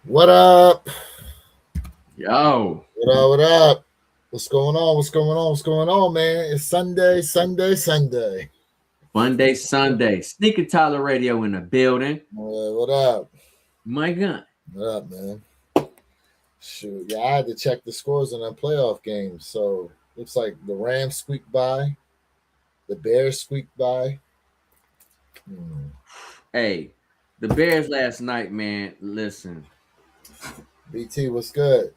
What up? Yo. What up? What up? What's going on? What's going on? What's going on, man? It's Sunday. Monday, Sunday. Sneaker Tyler Radio in the building. What up? My gun. What up, man? Shoot, yeah, I had to check the scores on that playoff game. So looks like the Rams squeaked by, the Bears squeaked by. Hey, the Bears last night, man. Listen. BT, what's good?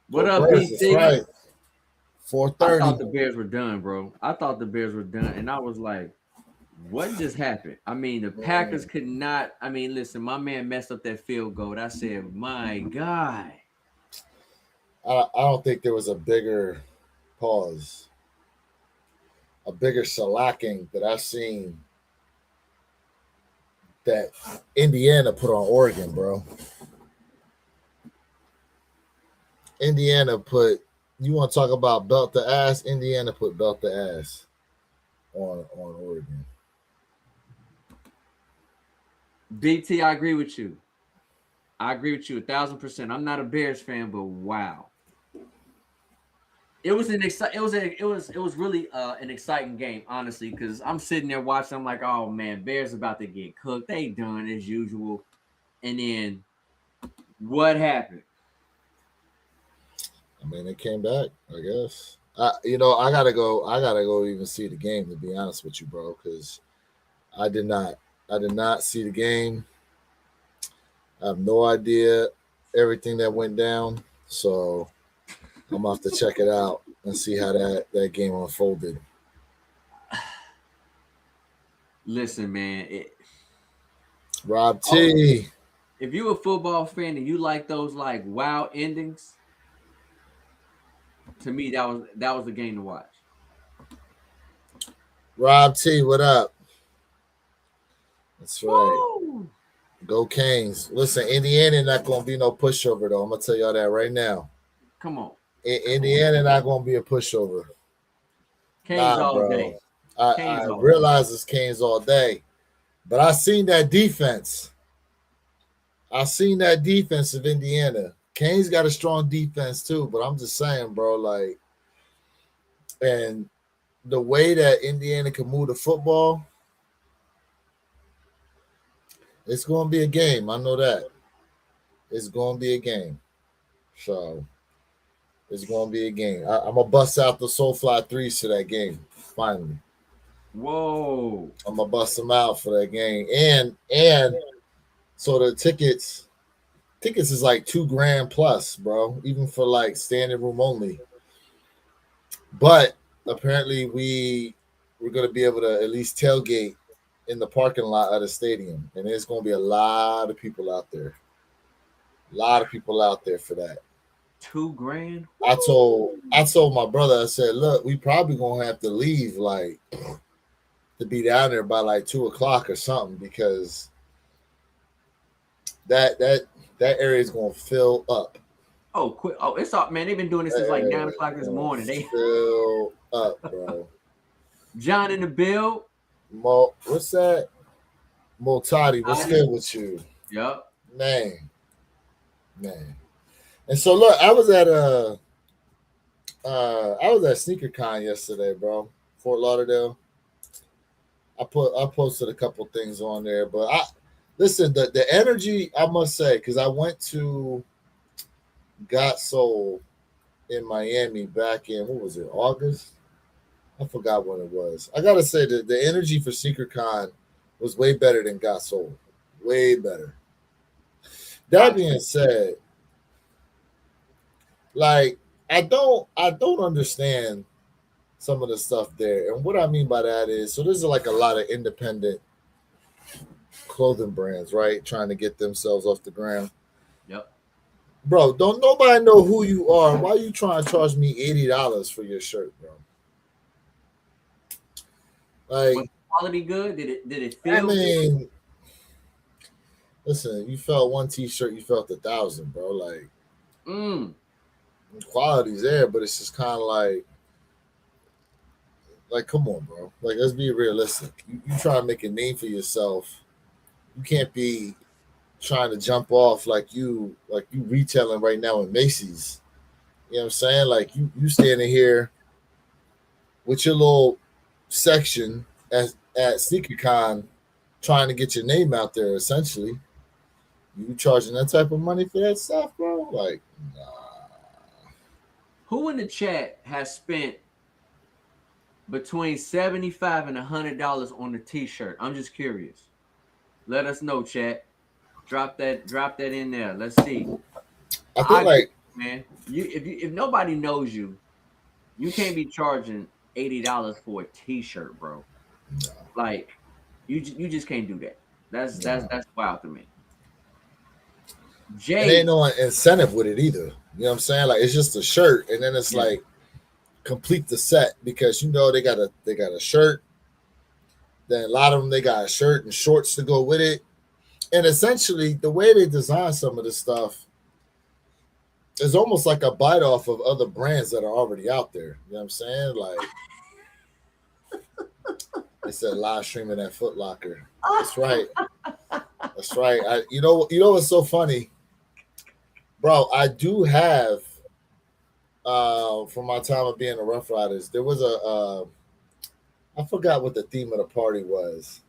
What up, BT? Right. 4:30. I thought the Bears were done, bro. I thought the Bears were done, and I was like, what just happened? I mean, the Packers could not. I mean, listen, my man messed up that field goal. I said, my God. I don't think there was a bigger pause, a bigger shellacking that I've seen that Indiana put on Oregon, bro. Indiana put, you want to talk about belt the ass? Indiana put belt the ass on Oregon. BT, I agree with you. I agree with you 1,000%. I'm not a Bears fan, but wow. It was really an exciting game, honestly, because I'm sitting there watching. I'm like, oh man, Bears about to get cooked. They done as usual. And then what happened? I mean, it came back, I guess. I gotta go even see the game, to be honest with you, bro, because I did not see the game. I have no idea everything that went down. So I'm gonna have to check it out and see how that game unfolded. Listen, man. Rob T. If you're a football fan and you like those like wow endings, to me that was the game to watch. Rob T, what up? That's right. Woo! Go Canes. Listen, Indiana not gonna be no pushover though. I'm gonna tell y'all that right now. Come on. Indiana not gonna be a pushover. Canes all day. I realize it's Canes all day, but I seen that defense. I seen that defense of Indiana. Canes got a strong defense too, but I'm just saying, bro, like, and the way that Indiana can move the football, it's going to be a game. I know that. It's going to be a game. So, it's going to be a game. I'm going to bust out the Soulfly 3s to that game, finally. Whoa. I'm going to bust them out for that game. And so the tickets is like $2,000 plus, bro, even for like standing room only. But apparently we're going to be able to at least tailgate in the parking lot of the stadium, and there's going to be a lot of people out there. A lot of people out there for that. $2,000. I told my brother, I said, look, we probably going to have to leave like to be down there by like 2:00 or something, because that area is going to fill up. Oh, quick! Oh, it's up, man. They've been doing this since like 9:00 this morning. They fill up, bro. John in the bill. What's that? Motati, what's good with you? Yep. Man. And so look, I was at SneakerCon yesterday, bro. Fort Lauderdale. I posted a couple things on there, but listen, the energy, I must say, because I went to Got Soul in Miami back in, what was it, August? I forgot when it was. I gotta say that the energy for SneakerCon was way better than Got Soul. Way better. That being said, like, I don't understand some of the stuff there. And what I mean by that is, so there's like a lot of independent clothing brands, right? Trying to get themselves off the ground. Yep. Bro, don't nobody know who you are. Why you trying to charge me $80 for your shirt, bro? Was Like, the quality good? Did it I feel good? mean, listen, you felt one T-shirt, you felt 1,000, bro. Mm. Quality's there, but it's just kind of like, come on, bro. Like, let's be realistic. You try to make a name for yourself. You can't be trying to jump off like you retailing right now in Macy's. You know what I'm saying? Like you standing here with your little section at SneakerCon trying to get your name out there essentially. You charging that type of money for that stuff, bro? Like, nah. Who in the chat has spent between $75 and $100 on a t-shirt? I'm just curious. Let us know, chat. Drop that in there. Let's see. I I think agree, like man. If nobody knows you, you can't be charging $80 for a t-shirt, bro. Like you just can't do that. That's wild to me. and ain't Jay, no incentive with it either. You know what I'm saying? Like it's just a shirt, and then it's yeah. like complete the set because they got a shirt. Then a lot of them they got a shirt and shorts to go with it. And essentially, the way they design some of this stuff is almost like a bite off of other brands that are already out there. You know what I'm saying? Like they said, live streaming at Foot Locker. That's right. That's right. You know what's so funny, bro? I do have, from my time of being a Rough Riders, there was I forgot what the theme of the party was,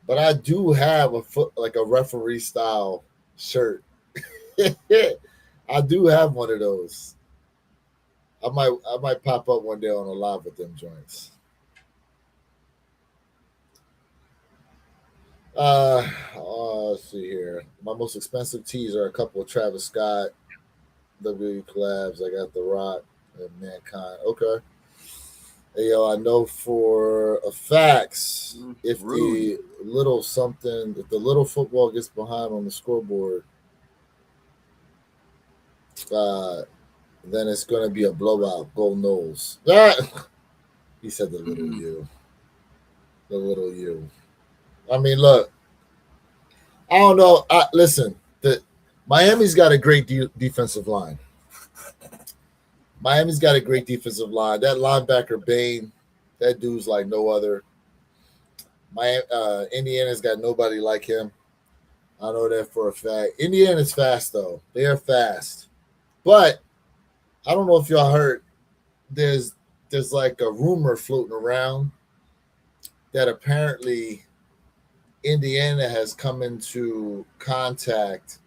but I do have a referee style shirt. I do have one of those. I might pop up one day on a live with them joints. Let's see here. My most expensive tees are a couple of Travis Scott WWE collabs. I got The Rock and Mankind. Okay. Hey, yo, I know for a fact if Rude. if the little football gets behind on the scoreboard, uh, then it's going to be a blowout. Go Knowles. Ah! He said the little you. The little you. I mean, look, I don't know. Listen, Miami's got a great defensive line. Miami's got a great defensive line. That linebacker Bain, that dude's like no other. Indiana's got nobody like him. I know that for a fact. Indiana's fast though. They are fast, but I don't know if y'all heard. There's like a rumor floating around that apparently Indiana has come into contact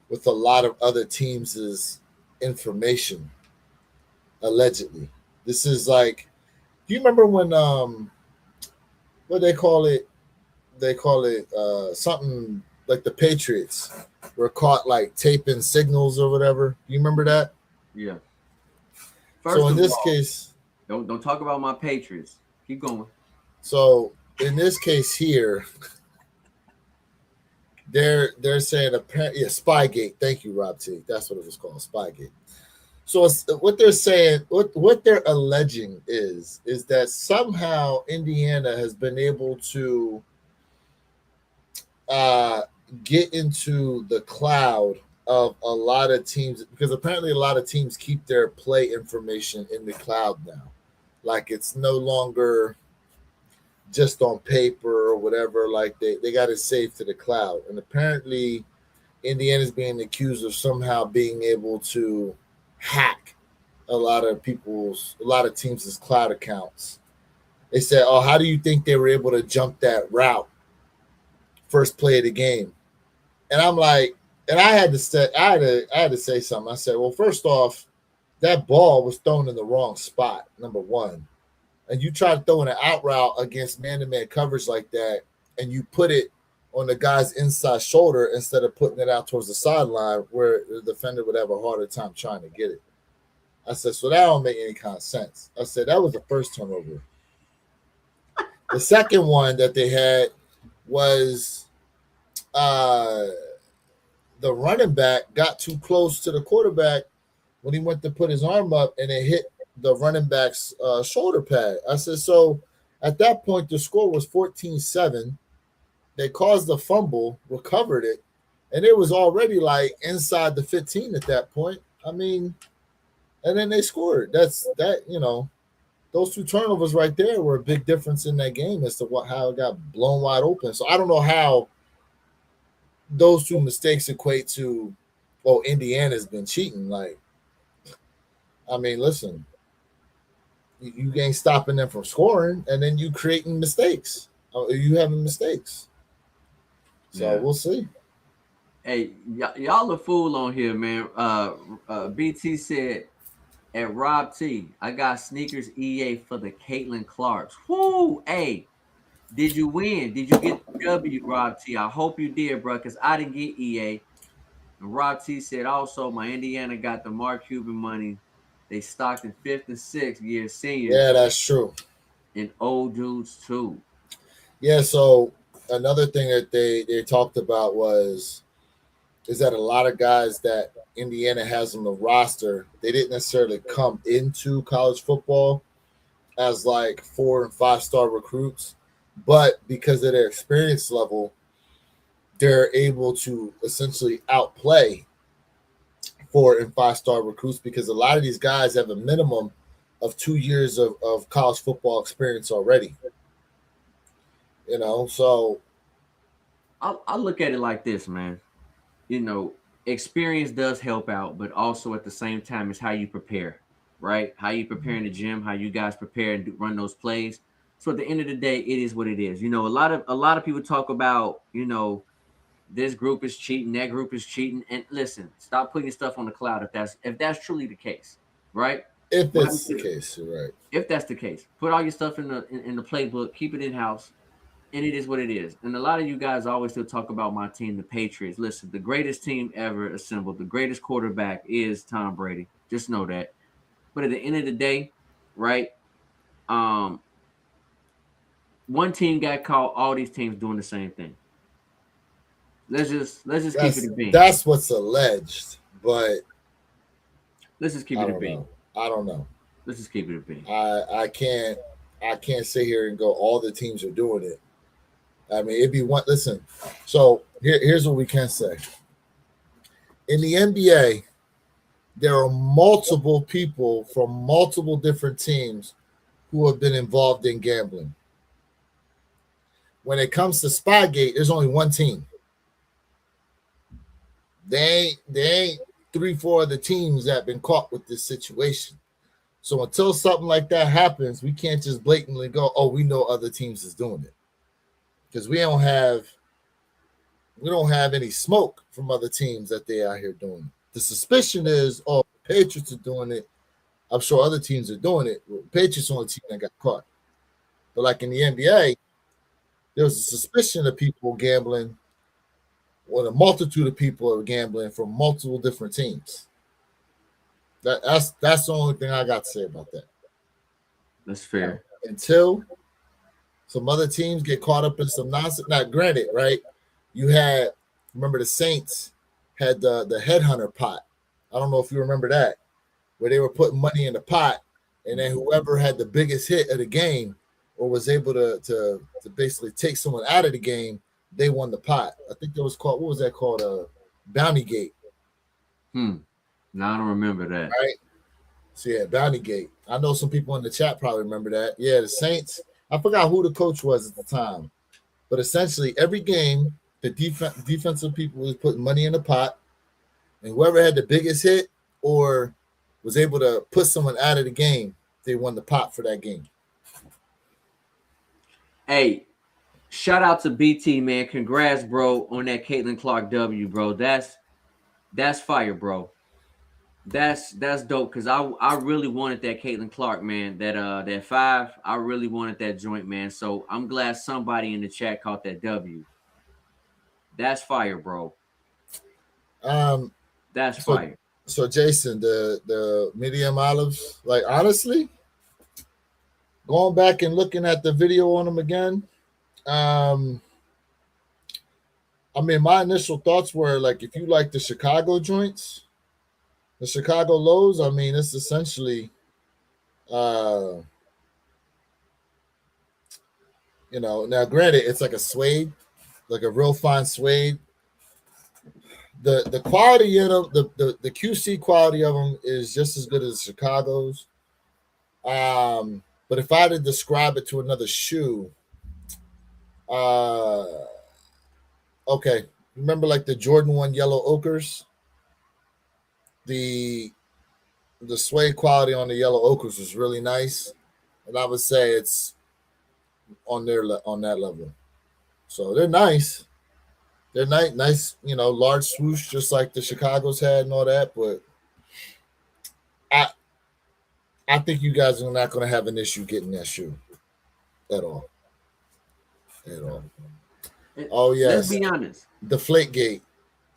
with a lot of other teams' information, allegedly. This is like, do you remember when what they call it? They call it something like the Patriots were caught like taping signals or whatever. You remember that? Yeah. So First in of this all, case, don't talk about my Patriots. Keep going. so in this case here, they're saying apparently Spygate. Thank you, Rob T. That's what it was called, Spygate. So what they're saying, what they're alleging is that somehow Indiana has been able to uh, get into the cloud of a lot of teams because apparently a lot of teams keep their play information in the cloud now. Like it's no longer just on paper or whatever. Like they got it saved to the cloud. And apparently Indiana's being accused of somehow being able to hack a lot of teams' cloud accounts. They said, "Oh, how do you think they were able to jump that route first play of the game?" And I'm like, and I had to say something. I said, "Well, first off, that ball was thrown in the wrong spot. Number one, and you try to throw an out route against man-to-man coverage like that, and you put it on the guy's inside shoulder instead of putting it out towards the sideline where the defender would have a harder time trying to get it." I said, so that don't make any kind of sense. I said, that was the first turnover. The second one that they had was the running back got too close to the quarterback when he went to put his arm up and it hit the running back's shoulder pad. I said, so at that point, the score was 14-7. They caused the fumble, recovered it, and it was already like inside the 15 at that point. I mean, and then they scored. That's that, those two turnovers right there were a big difference in that game as to how it got blown wide open. So I don't know how those two mistakes equate to, oh, Indiana's been cheating. Like, I mean, listen, you ain't stopping them from scoring, and then you creating mistakes. You having mistakes. So we'll see. Hey, y'all a fool on here, man. BT said, at Rob T, I got sneakers EA for the Caitlin Clarks. Whoo! Hey, did you win? Did you get the W, Rob T? I hope you did, bro, because I didn't get EA. And Rob T said also, my Indiana got the Mark Cuban money. They stocked in 5th and 6th year seniors. Yeah, that's true. And old dudes too. Yeah, so another thing that they talked about is that a lot of guys that Indiana has on the roster, they didn't necessarily come into college football as like 4 and 5 star recruits, but because of their experience level, they're able to essentially outplay 4 and 5 star recruits because a lot of these guys have a minimum of 2 years of college football experience already. So I look at it like this, man. Experience does help out, but also at the same time, it's how you prepare, right? How you prepare in the gym, how you guys prepare and run those plays. So at the end of the day, it is what it is. A lot of people talk about, this group is cheating, that group is cheating, and listen, stop putting stuff on the cloud if that's truly the case, right? If that's the case, you're right. If that's the case, put all your stuff in the playbook, keep it in house. And it is what it is. And a lot of you guys always still talk about my team, the Patriots. Listen, the greatest team ever assembled, the greatest quarterback is Tom Brady. Just know that. But at the end of the day, right? One team got caught, all these teams doing the same thing. Let's just keep it a bean. That's what's alleged, but let's just keep it a bean. I don't know. Let's just keep it a bean. I can't sit here and go, all the teams are doing it. I mean, it'd be one. Listen, so here's what we can say. In the NBA, there are multiple people from multiple different teams who have been involved in gambling. When it comes to Spygate, there's only one team. They ain't 3-4 of the teams that have been caught with this situation. So until something like that happens, we can't just blatantly go, oh, we know other teams is doing it. Because we don't have any smoke from other teams that they out here doing it. The suspicion is, oh, Patriots are doing it. I'm sure other teams are doing it. Well, Patriots are the only team that got caught. But like in the NBA, there was a suspicion of people gambling. Well, a multitude of people are gambling from multiple different teams. That's the only thing I got to say about that. That's fair. Until some other teams get caught up in some nonsense. Now, granted, right? Remember the Saints had the headhunter pot. I don't know if you remember that, where they were putting money in the pot, and then whoever had the biggest hit of the game or was able to basically take someone out of the game, they won the pot. I think that was called, what was that called? Bounty Gate. No, I don't remember that. Right? So yeah, Bounty Gate. I know some people in the chat probably remember that. Yeah, the Saints. I forgot who the coach was at the time, but essentially every game, the defensive people was putting money in the pot, and whoever had the biggest hit or was able to put someone out of the game, they won the pot for that game. Hey, shout out to BT, man. Congrats, bro, on that Caitlin Clark W, bro. That's fire, bro. That's dope, because I really wanted that Caitlin Clark, man. That 5, I really wanted that joint, man. So I'm glad somebody in the chat caught that W. That's fire, bro. That's fire. So Jason, the medium olives, like honestly, going back and looking at the video on them again, I mean, my initial thoughts were like, if you like the Chicago joints, the Chicago lows, I mean, it's essentially, uh, now granted, it's like a suede, like a real fine suede. The quality of them, the QC quality of them is just as good as Chicago's. But if I had to describe it to another shoe, uh, okay, remember like the Jordan 1 yellow ochres? The the suede quality on the yellow ochres was really nice, and I would say it's on that level. So they're nice. They're nice, large swoosh just like the Chicago's had and all that. But I I think you guys are not going to have an issue getting that shoe at all. At all. Oh Let's yes, be honest. Deflate Gate.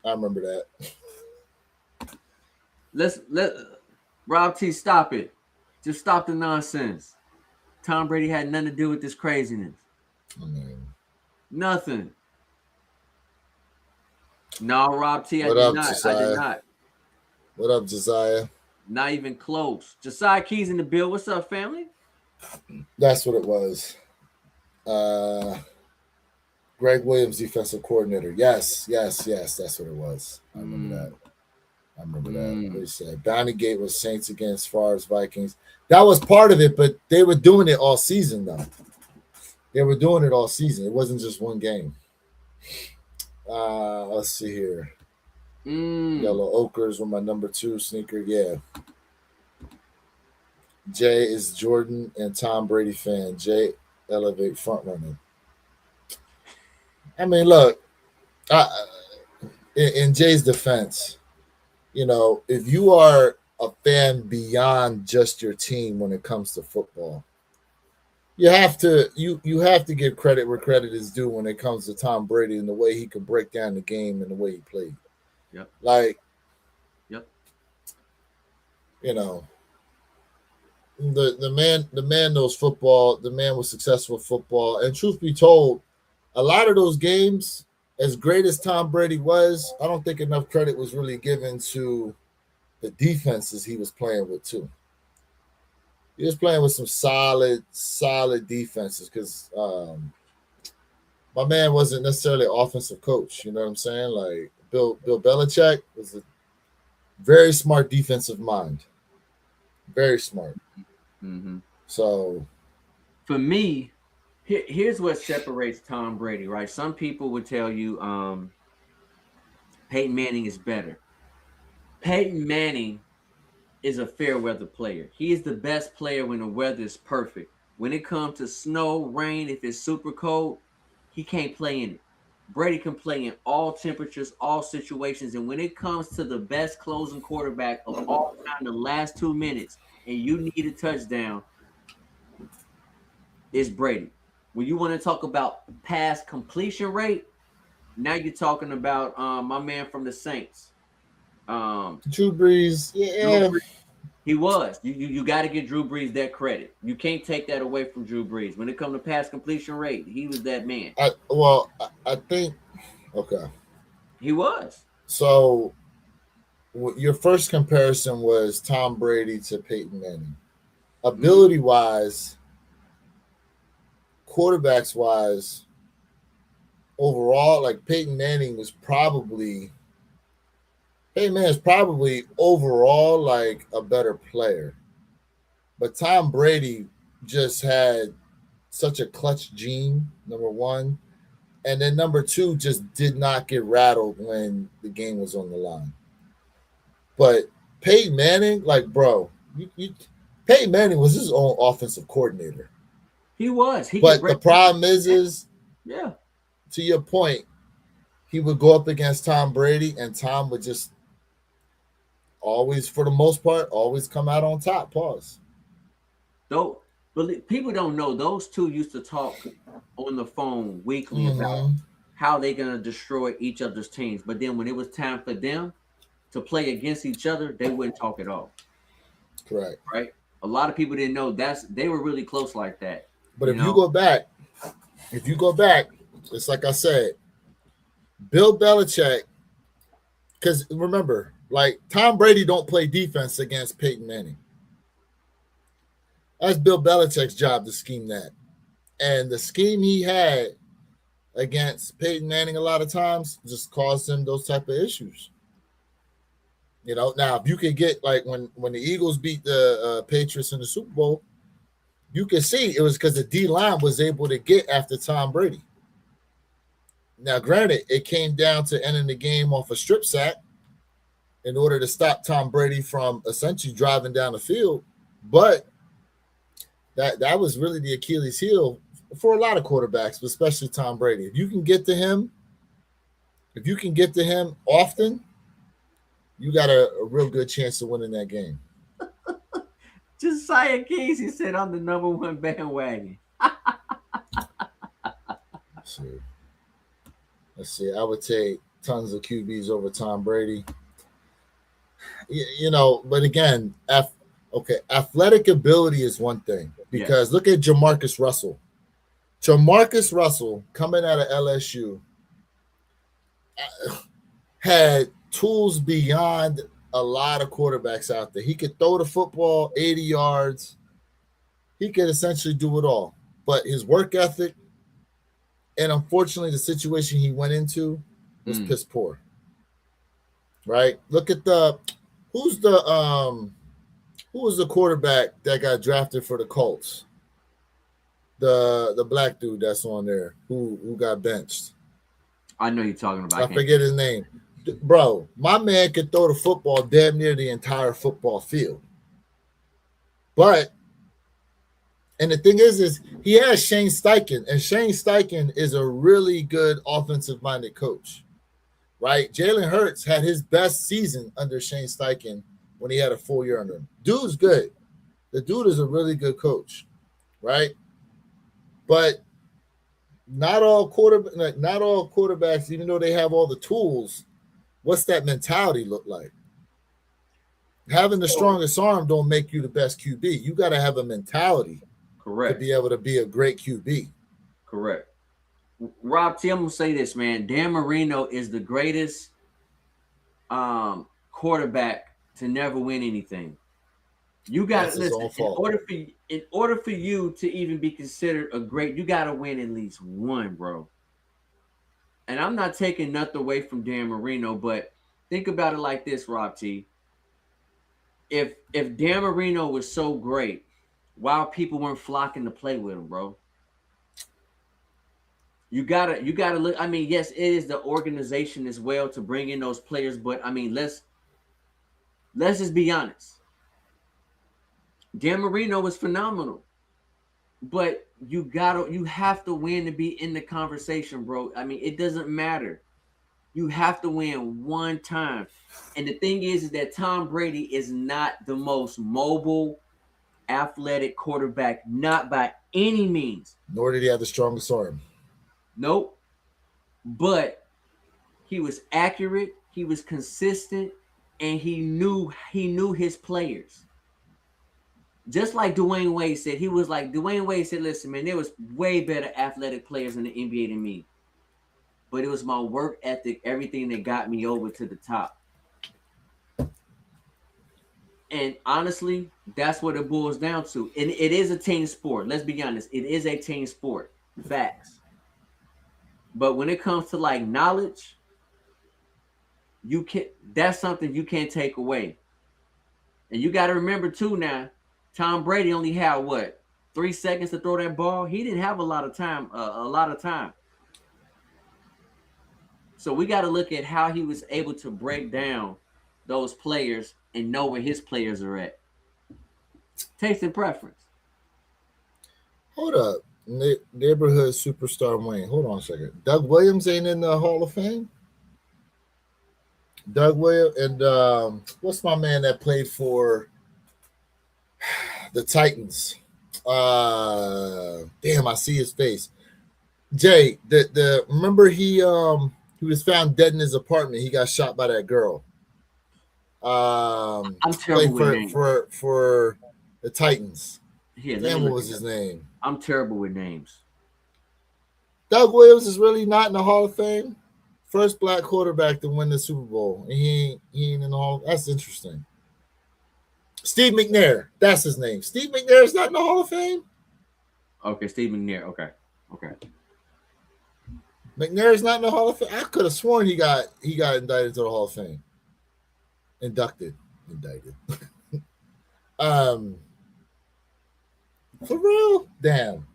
I remember that. Let Rob T stop it. Just stop the nonsense. Tom Brady had nothing to do with this craziness. I mean, Nothing. No, Rob T, I what did up, not. I Josiah? did not. What up, Josiah? Not even close. Josiah Keys in the bill. What's up, family? That's what it was. Greg Williams, defensive coordinator. Yes. That's what it was. I remember that. What he said. Bounty Gate was Saints against Favre's Vikings. That was part of it, but they were doing it all season, though. They were doing it all season. It wasn't just one game. Let's see here. Yellow Ochres were my number 2 sneaker. Yeah. Jay is Jordan and Tom Brady fan. Jay elevate front running. I mean, look, in Jay's defense, if you are a fan beyond just your team when it comes to football, you have to give credit where credit is due when it comes to Tom Brady and the way he could break down the game and the way he played. Yep. Yep. The man knows football. The man was successful at football. And truth be told, a lot of those games, as great as Tom Brady was, I don't think enough credit was really given to the defenses he was playing with too. He was playing with some solid defenses because my man wasn't necessarily an offensive coach. You know what I'm saying? Like Bill Belichick was a very smart defensive mind. Very smart. Mm-hmm. So for me, here's what separates Tom Brady, right? Some people would tell you Peyton Manning is better. Peyton Manning is a fair weather player. He is the best player when the weather is perfect. When it comes to snow, rain, if it's super cold, he can't play in it. Brady can play in all temperatures, all situations. And when it comes to the best closing quarterback of all time, the last 2 minutes, and you need a touchdown, it's Brady. When you want to talk about pass completion rate, now you're talking about my man from the Saints. Drew Brees, yeah. Drew Brees. He was. You got to give Drew Brees that credit. You can't take that away from Drew Brees. When it comes to pass completion rate, he was that man. I think, okay. He was. So your first comparison was Tom Brady to Peyton Manning. Ability-wise, quarterbacks-wise, overall, like Peyton Manning is probably overall like a better player. But Tom Brady just had such a clutch gene, number one. And then number two, just did not get rattled when the game was on the line. But Peyton Manning, like, bro, Peyton Manning was his own offensive coordinator. He was. But the problem is, yeah. To your point, he would go up against Tom Brady, and Tom would just always, for the most part, always come out on top. Pause. Though, but people don't know, those two used to talk on the phone weekly about how they're going to destroy each other's teams. But then when it was time for them to play against each other, they wouldn't talk at all. Correct. Right? A lot of people didn't know they were really close like that. But if you go back, it's like I said, Bill Belichick, because remember, like Tom Brady don't play defense against Peyton Manning. That's Bill Belichick's job to scheme that. And the scheme he had against Peyton Manning a lot of times just caused him those type of issues. Now if you could get like when the Eagles beat the Patriots in the Super Bowl, you could see it was because the D line was able to get after Tom Brady. Now, granted, it came down to ending the game off a strip sack in order to stop Tom Brady from essentially driving down the field, but that was really the Achilles heel for a lot of quarterbacks, but especially Tom Brady. If you can get to him often, you got a real good chance of winning that game. Josiah Casey said, "I'm the number one bandwagon." Let's see. I would take tons of QBs over Tom Brady. But again, athletic ability is one thing because look at Jamarcus Russell. Jamarcus Russell coming out of LSU had tools beyond a lot of quarterbacks out there. He could throw the football 80 yards. He could essentially do it all. But his work ethic, and unfortunately the situation he went into was piss poor. Right? Look at who was the quarterback that got drafted for the Colts? The black dude that's on there who got benched. I know you're talking about. I forget his name. Bro, my man could throw the football damn near the entire football field. And the thing is he has Shane Steichen, and Shane Steichen is a really good offensive-minded coach, right? Jalen Hurts had his best season under Shane Steichen when he had a full year under him. Dude's good. The dude is a really good coach, right? But not all quarterbacks, even though they have all the tools, what's that mentality look like? Having the strongest arm don't make you the best QB. You got to have a mentality. Correct. To be able to be a great QB. Correct. Rob T, I'm going to say this, man. Dan Marino is the greatest quarterback to never win anything. You got to listen. In order for you to even be considered a great, you got to win at least one, bro. And I'm not taking nothing away from Dan Marino, but think about it like this, Rob T. If Dan Marino was so great, why people weren't flocking to play with him, bro? You gotta look. I mean, yes, it is the organization as well to bring in those players, but I mean, let's just be honest. Dan Marino was phenomenal, but you have to win to be in the conversation, bro. I mean, it doesn't matter. You have to win one time. And the thing is that Tom Brady is not the most mobile, athletic quarterback, not by any means. Nor did he have the strongest arm. Nope. But he was accurate, he was consistent, and he knew his players. Just like Dwayne Wade said, listen, man, there was way better athletic players in the NBA than me. But it was my work ethic, everything that got me over to the top. And honestly, that's what it boils down to. And it is a team sport. Let's be honest. It is a team sport. Facts. But when it comes to like knowledge, that's something you can't take away. And you got to remember too now, Tom Brady only had 3 seconds to throw that ball. He didn't have a lot of time. So we got to look at how he was able to break down those players and know where his players are at. Taste and preference. Hold up. Neighborhood superstar Wayne. Hold on a second. Doug Williams ain't in the Hall of Fame? Doug Williams and what's my man that played for the Titans? Damn, I see his face. Jay, remember he was found dead in his apartment. He got shot by that girl. I'm terrible with names. For the Titans. Here, damn, what was his name? I'm terrible with names. Doug Williams is really not in the Hall of Fame First black quarterback to win the Super Bowl. And he ain't in the Hall. That's interesting. Steve McNair. That's his name. Steve McNair is not in the Hall of Fame? Okay, Steve McNair. Okay. McNair is not in the Hall of Fame. I could have sworn he got indicted to the Hall of Fame. Indicted. For real? Damn.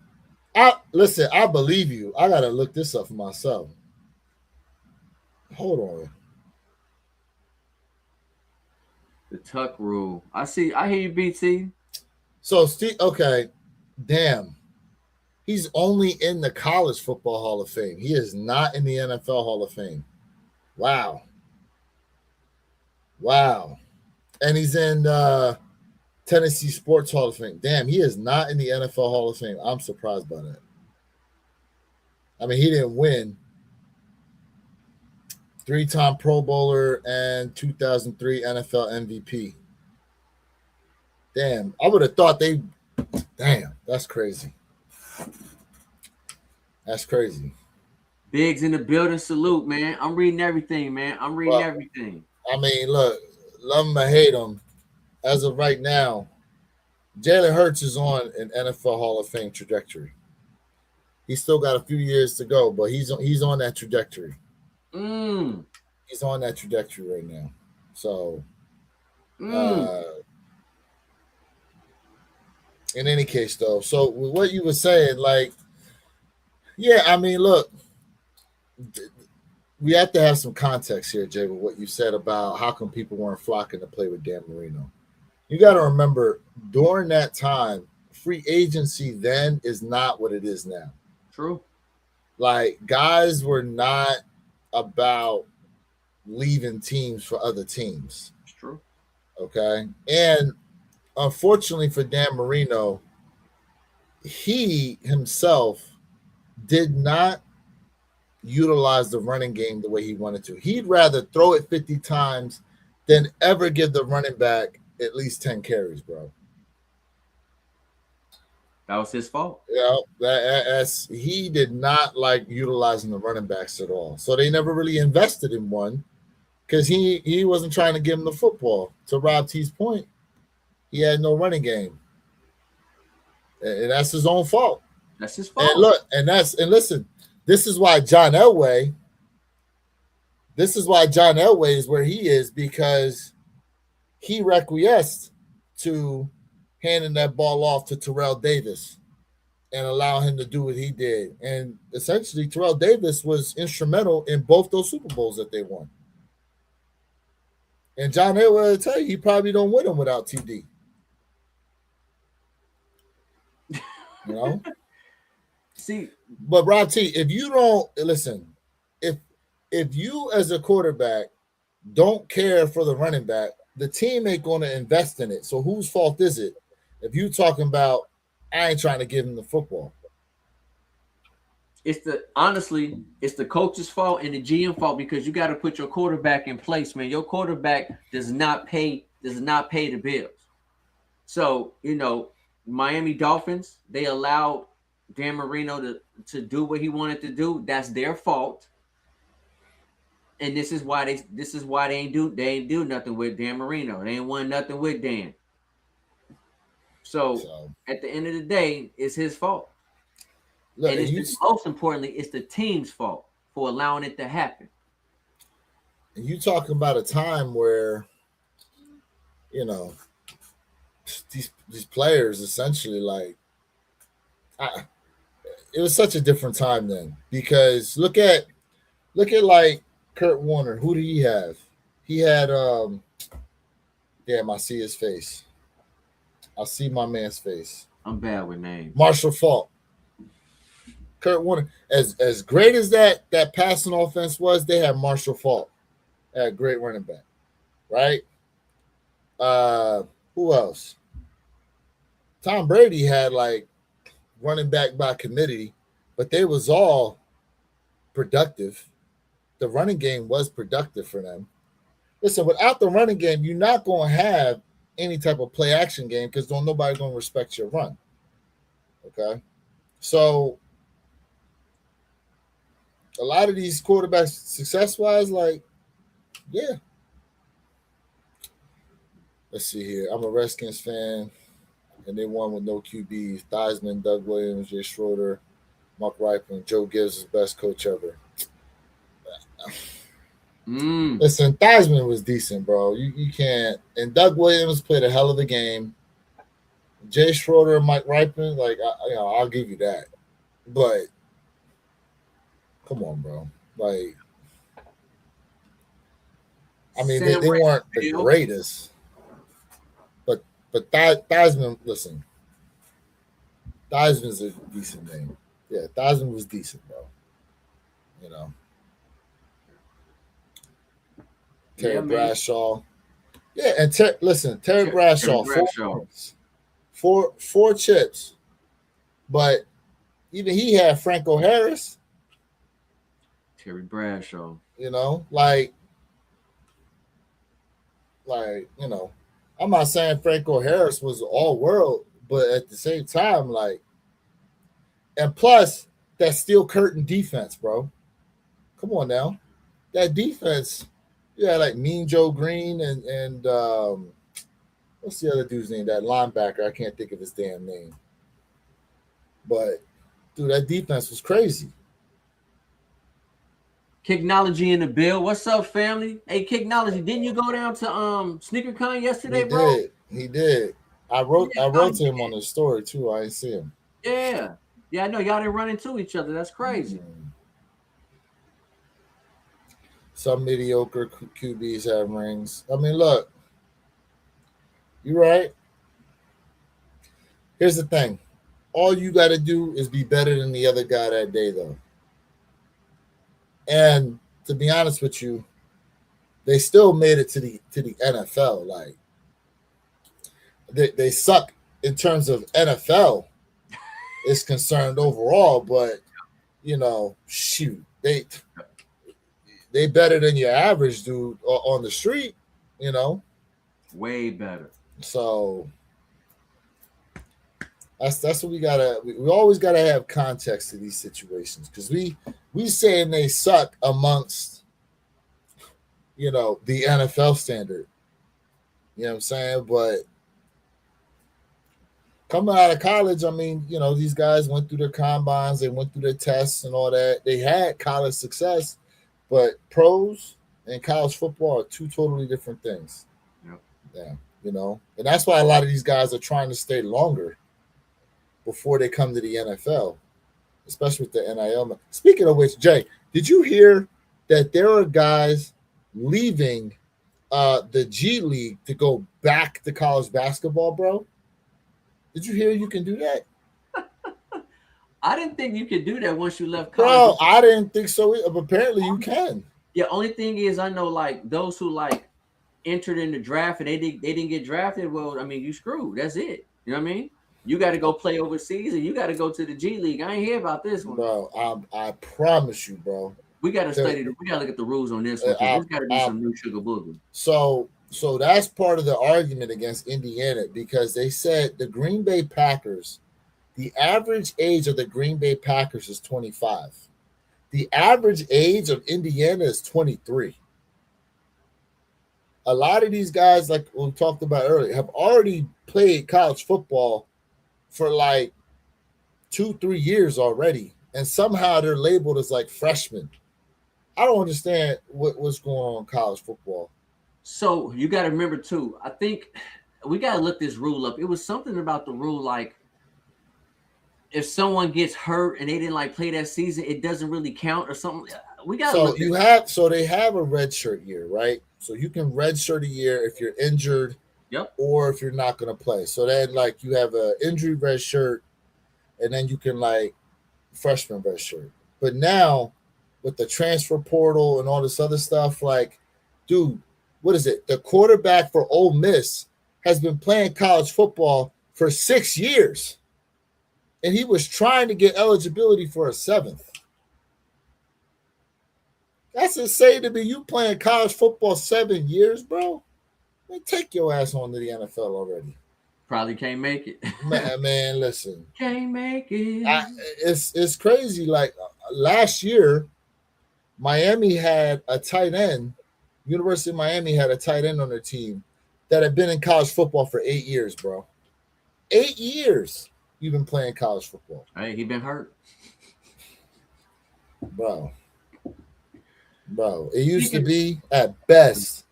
I believe you. I gotta look this up for myself. Hold on. The Tuck rule. I hear you, BT. So Steve, okay. Damn. He's only in the College Football Hall of Fame. He is not in the NFL Hall of Fame. Wow. And he's in Tennessee Sports Hall of Fame. Damn, he is not in the NFL Hall of Fame. I'm surprised by that. I mean, he didn't win. 3-time Pro Bowler and 2003 NFL MVP. Damn, I would have thought damn, that's crazy. That's crazy. Biggs in the building. Salute, man. I'm reading everything, man. Everything. I mean, look, love him or hate him. As of right now, Jalen Hurts is on an NFL Hall of Fame trajectory. He's still got a few years to go, but he's on that trajectory. He's on that trajectory right now. So, in any case, though, so with what you were saying, like, yeah, I mean, look, we have to have some context here, Jay, with what you said about how come people weren't flocking to play with Dan Marino. You got to remember, during that time, free agency then is not what it is now. True. Like, guys were not about leaving teams for other teams. It's true. Okay. And unfortunately for Dan Marino, he himself did not utilize the running game the way he wanted to. He'd rather throw it 50 times than ever give the running back at least 10 carries, bro. That was his fault. Yeah, he did not like utilizing the running backs at all. So they never really invested in one because he wasn't trying to give him the football. To Rob T's point, he had no running game. And that's his own fault. That's his fault. And look, and listen, this is why John Elway is where he is, because he acquiesced to handing that ball off to Terrell Davis and allow him to do what he did. And essentially, Terrell Davis was instrumental in both those Super Bowls that they won. And John Elway will tell you, he probably don't win them without TD. You know? See, but Rob T, if you don't listen, if you as a quarterback don't care for the running back, the team ain't going to invest in it. So whose fault is it? If you talking about, I ain't trying to give him the football. Honestly, it's the coach's fault and the GM fault, because you got to put your quarterback in place, man. Your quarterback does not pay the bills. So, Miami Dolphins, they allowed Dan Marino to do what he wanted to do. That's their fault. And this is why they ain't do nothing with Dan Marino. They ain't won nothing with Dan. So at the end of the day, it's his fault. Look, and most importantly, it's the team's fault for allowing it to happen. And you talking about a time where, these players essentially, like, it was such a different time then, because look at like Kurt Warner. Who did he have? He had damn, I see his face. I see my man's face. I'm bad with names. Marshall Faulk. Kurt Warner. As great as that passing offense was, they had Marshall Faulk. They had a great running back. Right? Who else? Tom Brady had like running back by committee, but they was all productive. The running game was productive for them. Listen, without the running game, you're not going to have any type of play action game, because nobody's going to respect your run. Okay? So a lot of these quarterbacks, success wise, like, yeah. Let's see here. I'm a Redskins fan, and they won with no QBs. Theismann, Doug Williams, Jay Schroeder, Mark Reifman, Joe Gibbs is best coach ever. Listen, Theismann was decent, bro. You can't. And Doug Williams played a hell of a game. Jay Schroeder and Mike Reifman, like, I'll give you that. But come on, bro. Like, I mean, they weren't the greatest. But Theismann, listen, Theismann's a decent name. Yeah, Theismann was decent, bro. You know. Terry Bradshaw. Yeah, and Terry Bradshaw, 4 points. Four chips. But even he had Franco Harris. Terry Bradshaw. You know, like, you know, I'm not saying Franco Harris was all world, but at the same time, like, and plus that steel curtain defense, bro. Come on now. That defense, yeah, like Mean Joe Green and what's the other dude's name? That linebacker. I can't think of his damn name. But dude, that defense was crazy. Kicknology in the bill. What's up, family? Hey, Kicknology, didn't you go down to SneakerCon yesterday, bro? He did. I wrote to him on the story too. I didn't see him. Yeah. I know y'all didn't run into each other. That's crazy. Some mediocre QBs have rings. I mean, look, you're right. Here's the thing. All you got to do is be better than the other guy that day, though. And to be honest with you, they still made it to the NFL. Like, they suck in terms of NFL is concerned overall, but you know, shoot, they better than your average dude on the street, you know. Way better. So that's what we gotta. We always gotta have context to these situations, because we saying they suck amongst, you know, the NFL standard. You know what I'm saying? But coming out of college, I mean, you know, these guys went through their combines, they went through their tests and all that. They had college success, but pros and college football are two totally different things. Yep. Yeah, you know, and that's why a lot of these guys are trying to stay longer before they come to the NFL, especially with the NIL. Speaking of which, Jay, did you hear that there are guys leaving the G League to go back to college basketball, bro? Did you hear you can do that? I didn't think you could do that once you left Bro, college. I didn't think so. But apparently you can. Yeah, only thing is, I know, like, those who like entered in the draft and they didn't get drafted. Well, I mean, you screwed. That's it. You know what I mean? You got to go play overseas and you got to go to the G League. I ain't hear about this one, bro. I promise you, bro. We got to study. We got to look at the rules on this one. There's got to be some new sugar booger. So that's part of the argument against Indiana, because they said the Green Bay Packers, the average age of the Green Bay Packers is 25. The average age of Indiana is 23. A lot of these guys, like we talked about earlier, have already played college football for like 2-3 years already, and somehow they're labeled as like freshmen. I don't understand what's going on in college football. So you got to remember too, I think we got to look this rule up. It was something about the rule, like if someone gets hurt and they didn't like play that season, it doesn't really count or something. We got to they have a red shirt year, right? So you can red shirt a year if you're injured, yep, or if you're not going to play. So then, like, you have an injury red shirt, and then you can like freshman red shirt. But now with the transfer portal and all this other stuff, like, dude, what is it? The quarterback for Ole Miss has been playing college football for 6 years, and he was trying to get eligibility for a 7th. That's insane to me. You playing college football 7 years, bro? Man, take your ass on to the NFL already. Probably can't make it. man, listen. Can't make it. It's crazy. Like last year, Miami had a tight end. University of Miami had a tight end on their team that had been in college football for 8 years, bro. 8 years you've been playing college football. Hey, he been hurt. Bro. It used to be at best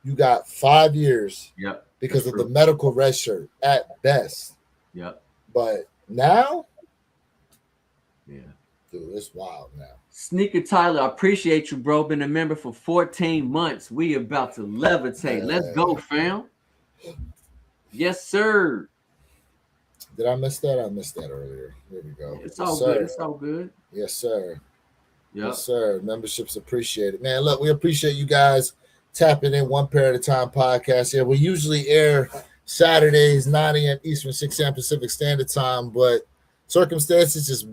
you got 5 years because of the medical red shirt at best. Yep. But now, yeah, dude, it's wild now. Sneaker Tyler, I appreciate you, bro. Been a member for 14 months. We about to levitate. Let's go, fam. Yes, sir. Did I miss that? I missed that earlier. There we go. It's all good. It's all good. Yes, sir. Yep. Yes, sir. Memberships appreciated. Man, look, we appreciate you guys tapping in One Pair at a Time podcast. Yeah, we usually air Saturdays, 9 a.m. Eastern, 6 a.m. Pacific Standard Time, but circumstances just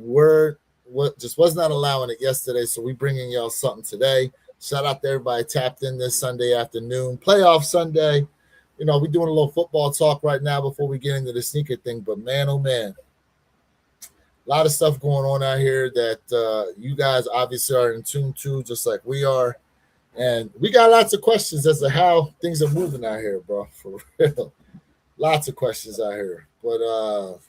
was not allowing it yesterday, so we bringing y'all something today. Shout out to everybody tapped in this Sunday afternoon. Playoff Sunday. You know, we're doing a little football talk right now before we get into the sneaker thing, but man, oh man. A lot of stuff going on out here that you guys obviously are in tune to, just like we are. And we got lots of questions as to how things are moving out here, bro. For real. Lots of questions out here. But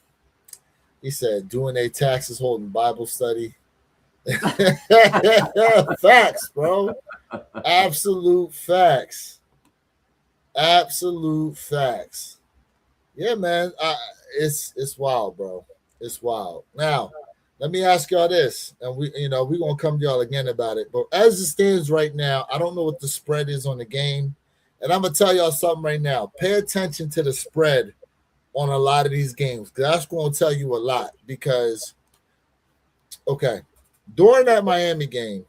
he said, doing their taxes, holding Bible study. Facts, bro. Absolute facts. Absolute facts. Yeah, man. It's wild, bro. It's wild. Now, let me ask y'all this, and we're gonna come to y'all again about it. But as it stands right now, I don't know what the spread is on the game, and I'm gonna tell y'all something right now. Pay attention to the spread on a lot of these games, because that's gonna tell you a lot. Because, okay, during that Miami game,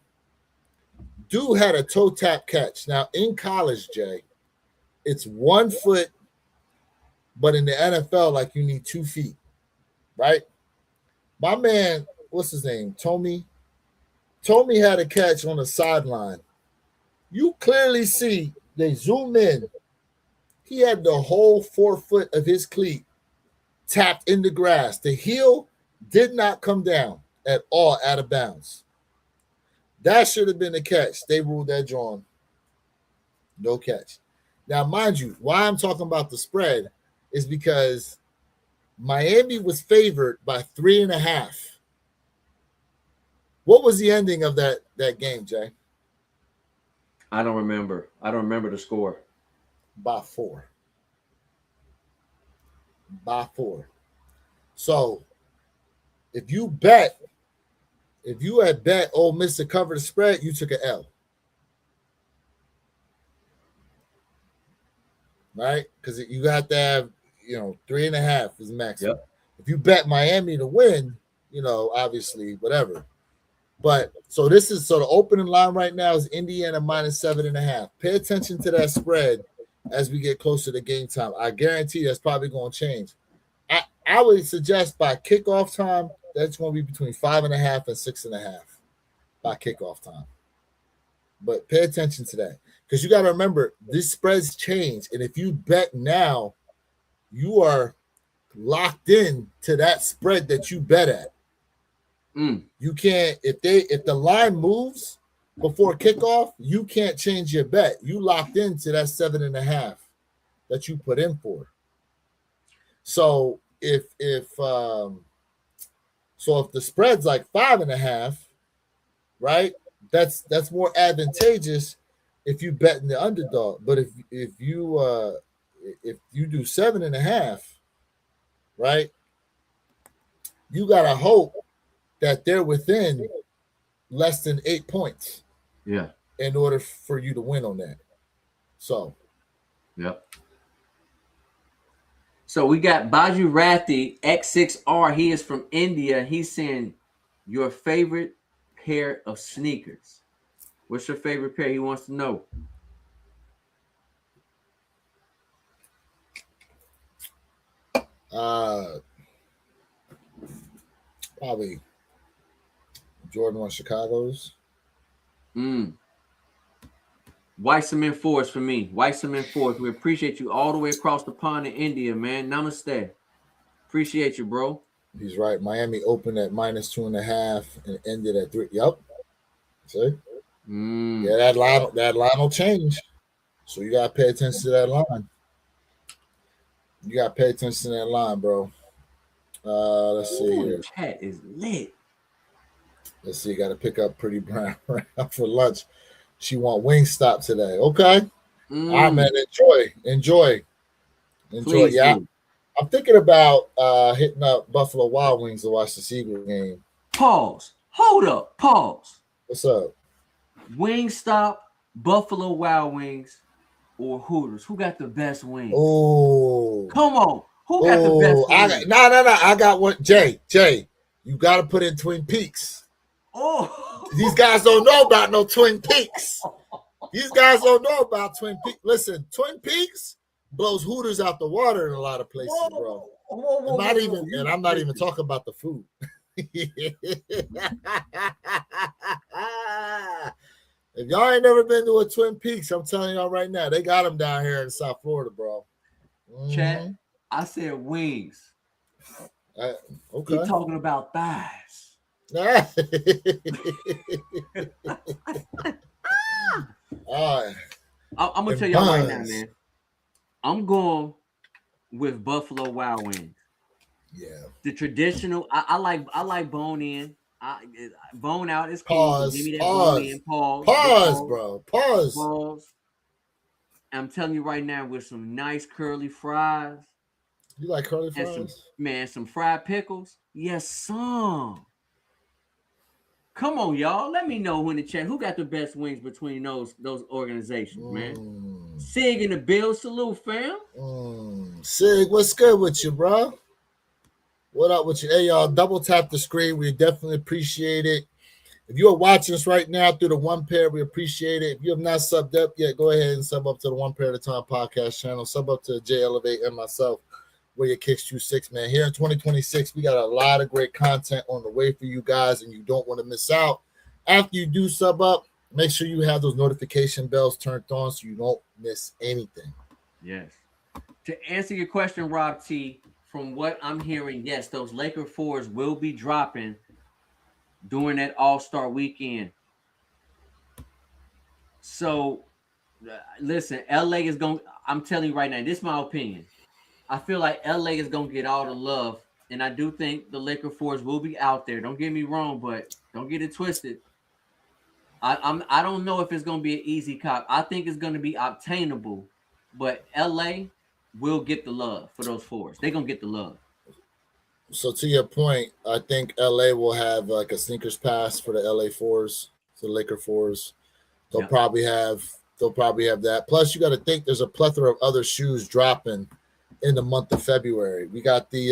dude had a toe tap catch. Now in college, Jay, it's 1 foot, but in the NFL, like you need 2 feet. Right? My man, what's his name? Tommy had a catch on the sideline. You clearly see, they zoom in. He had the whole 4 foot of his cleat tapped in the grass. The heel did not come down at all out of bounds. That should have been a catch. They ruled that drawn. No catch. Now, mind you, why I'm talking about the spread is because Miami was favored by 3.5. What was the ending of that game, Jay? I don't remember. I don't remember the score. By 4. By 4. So, if you had bet Ole Miss to cover the spread, you took an L. Right? Because you have to have 3.5 is maximum. Yep. If you bet Miami to win, obviously, whatever. But so the opening line right now is Indiana minus 7.5. Pay attention to that spread as we get closer to game time. I guarantee that's probably going to change. I would suggest by kickoff time, that's going to be between 5.5 and 6.5 by kickoff time. But pay attention to that, because you got to remember, these spreads change. And if you bet now, you are locked in to that spread that you bet at. You can't, if the line moves before kickoff, you can't change your bet. You locked into that 7.5 that you put in for. So if the spread's like 5.5, right? That's more advantageous if you bet in the underdog. But if you do 7.5, right, you gotta hope that they're within less than 8 points. Yeah. In order for you to win on that. So. Yep. So we got Baju Rathi X6R. He is from India. He's saying your favorite pair of sneakers. What's your favorite pair? He wants to know. Probably Jordan 1 Chicago's. White Cement Force for me. White Cement Force. We appreciate you all the way across the pond in India, man. Namaste. Appreciate you, bro. He's right. Miami opened at minus 2.5 and ended at 3. Yep. See? Yeah, that line will change. So you gotta pay attention to that line. You gotta pay attention to that line, bro. Let's see Ooh, the here. chat is lit. Let's see. Got to pick up Pretty Brown for lunch. She want Wingstop today. Okay. All right, man. Enjoy. Please Yeah, do. I'm thinking about hitting up Buffalo Wild Wings to watch the Eagle game. Pause. Hold up. Pause. What's up? Wingstop, Buffalo Wild Wings, or Hooters? Who got the best wings? Oh, come on. Who got the best wings? No. I got one. Jay, you got to put in Twin Peaks. Oh, these guys don't know about no Twin Peaks. These guys don't know about Twin Peaks. Listen, Twin Peaks blows Hooters out the water in a lot of places, bro. I'm not even talking about the food. If y'all ain't never been to a Twin Peaks, I'm telling y'all right now, they got them down here in South Florida, bro. Chat, I said wings. Okay. You're talking about thighs. All right. I'm gonna tell y'all right now, man. I'm going with Buffalo Wild Wings. Yeah. The traditional. I like bone in. Bone out is cool. Give me that bone in. Pause, bro. Pause. I'm telling you right now, with some nice curly fries. You like curly fries? Some fried pickles. Yes, some. Come on, y'all. Let me know in the chat who got the best wings between those organizations, man. Sig in the bill. Salute, fam. Sig, what's good with you, bro? What up with you? Hey, y'all, double tap the screen. We definitely appreciate it. If you are watching us right now through the One Pair, we appreciate it. If you have not subbed up yet, go ahead and sub up to the One Pair at a Time podcast channel. Sub up to Jay Elevate and myself, Where Your Kicks 26, man. Here in 2026, we got a lot of great content on the way for you guys, and you don't want to miss out. After you do sub up, make sure you have those notification bells turned on so you don't miss anything. Yes. To answer your question, Rob T, from what I'm hearing, yes, those Laker 4s will be dropping during that All-Star weekend. So, listen, LA is going, I'm telling you right now, this is my opinion. I feel like LA is going to get all the love, and I do think the Laker 4s will be out there. Don't get me wrong, but don't get it twisted. I don't know if it's going to be an easy cop. I think it's going to be obtainable, but LA will get the love for those 4s. They're going to get the love. So to your point, I think LA will have like a sneakers pass for the LA 4s, the Laker 4s. They'll probably have that. Plus, you got to think there's a plethora of other shoes dropping in the month of February. We got the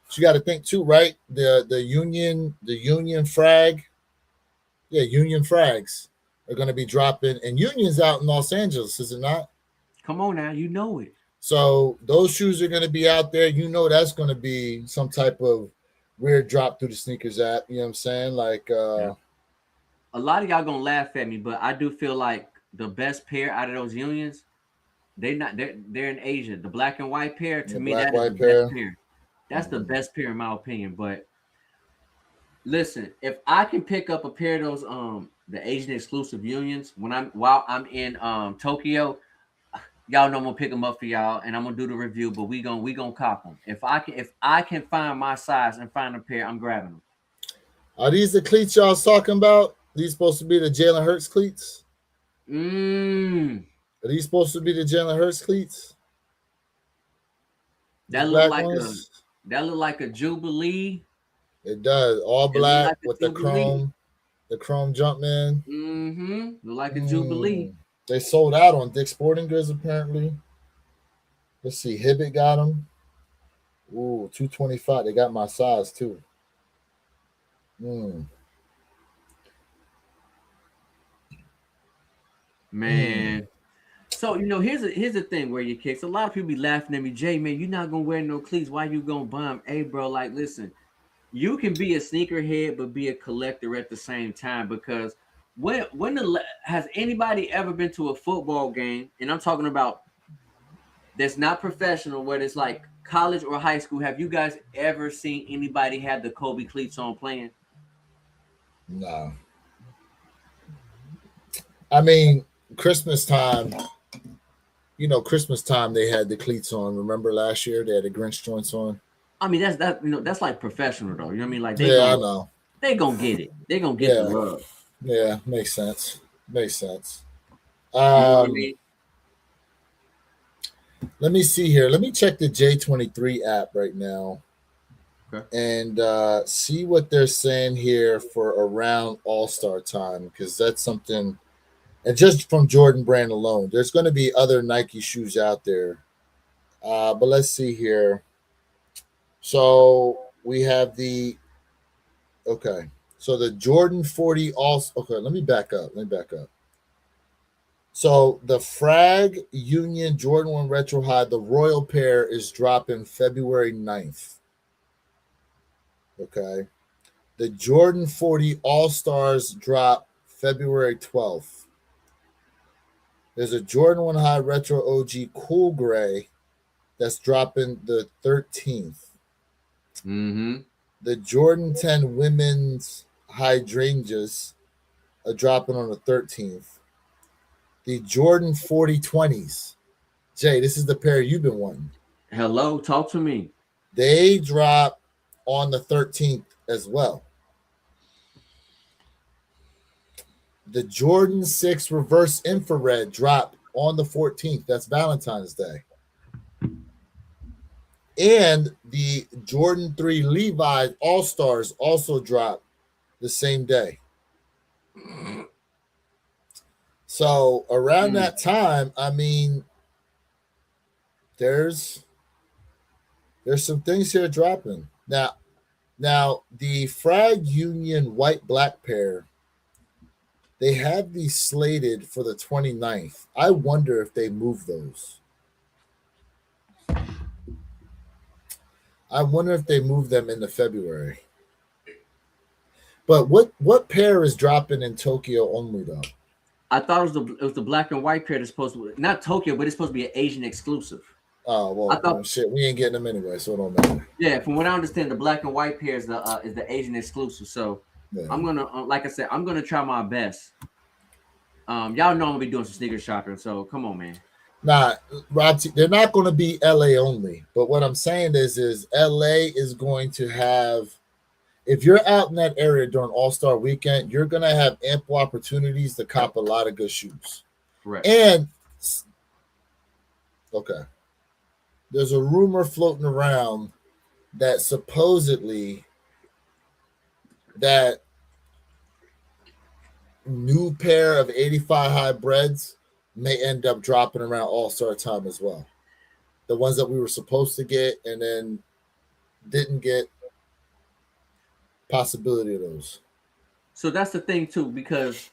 so you got to think too, right? The Union Frag. Yeah, Union Frags are going to be dropping, and Union's out in Los Angeles, is it not? Come on now, you know it. So those shoes are going to be out there. You know that's going to be some type of weird drop through the sneakers app. You know what I'm saying? Like a lot of y'all gonna laugh at me, but I do feel like the best pair out of those Unions, they're in Asia. The black and white pair, to me, that is the best pair. That's the best pair in my opinion. But listen, if I can pick up a pair of those the Asian exclusive Unions while I'm in Tokyo, y'all know I'm gonna pick them up for y'all, and I'm gonna do the review. But we gonna cop them. If I can find my size and find a pair, I'm grabbing them. Are these the cleats y'all was talking about? These supposed to be the Jalen Hurts cleats? Are these supposed to be the Jalen Hurts cleats? That look like a Jubilee. It does. All black like with the chrome Jumpman. Look like a Jubilee. They sold out on Dick's Sporting Goods apparently. Let's see. Hibbett got them. Ooh, 225. They got my size too. Man. So, here's the thing where you kicks. A lot of people be laughing at me, Jay, man, you're not going to wear no cleats. Why you going to buy them? Hey, bro, like, listen, you can be a sneakerhead, but be a collector at the same time. Because has anybody ever been to a football game? And I'm talking about that's not professional, whether it's like college or high school. Have you guys ever seen anybody have the Kobe cleats on playing? No. I mean, Christmas time. Christmas time they had the cleats on. Remember last year they had the Grinch joints on. I mean, that's like professional though. You know what I mean? Like Yeah, I know. they gonna get it. They gonna get the Yeah, love. yeah, makes sense. Makes sense. You know what I Um, mean? let me see here. Let me check the J23 app right now Okay. and see what they're saying here for around All Star time because that's something. And just from Jordan Brand alone, there's going to be other Nike shoes out there. But let's see here. So we have the okay. So the Jordan 40 also okay, let me back up. So the Frag Union Jordan 1 Retro High, the Royal pair is dropping February 9th. Okay. The Jordan 40 All Stars drop February 12th. There's a Jordan 1 High Retro OG Cool Gray that's dropping the 13th. Mm-hmm. The Jordan 10 Women's Hydrangeas are dropping on the 13th. The Jordan 4020s. Jay, this is the pair you've been wanting. Hello, talk to me. They drop on the 13th as well. The Jordan 6 Reverse Infrared drop on the 14th. That's Valentine's Day. And the Jordan 3 Levi All Stars also drop the same day. So around that time, I mean, there's some things here dropping. Now the Frag Union white black pair, they have these slated for the 29th. I wonder if they move those. I wonder if they move them into February. But what pair is dropping in Tokyo only though? I thought it was the black and white pair that's supposed to be not Tokyo, but it's supposed to be an Asian exclusive. Oh well, I thought shit, we ain't getting them anyway, so it don't matter. yeah, from what I understand, the black and white pair is the Asian exclusive. So Yeah. I'm gonna like I said, I'm gonna try my best. Y'all know I'm gonna be doing some sneaker shopping, so come on, man. Nah, Rob, they're not going to be LA only. But what I'm saying is LA is going to have. If you're out in that area during All Star Weekend, you're going to have ample opportunities to cop a lot of good shoes. Correct. And okay, there's a rumor floating around that supposedly that new pair of 85 high breads may end up dropping around All Star time as well. The ones that we were supposed to get and then didn't get. Possibility of those. So that's the thing too, because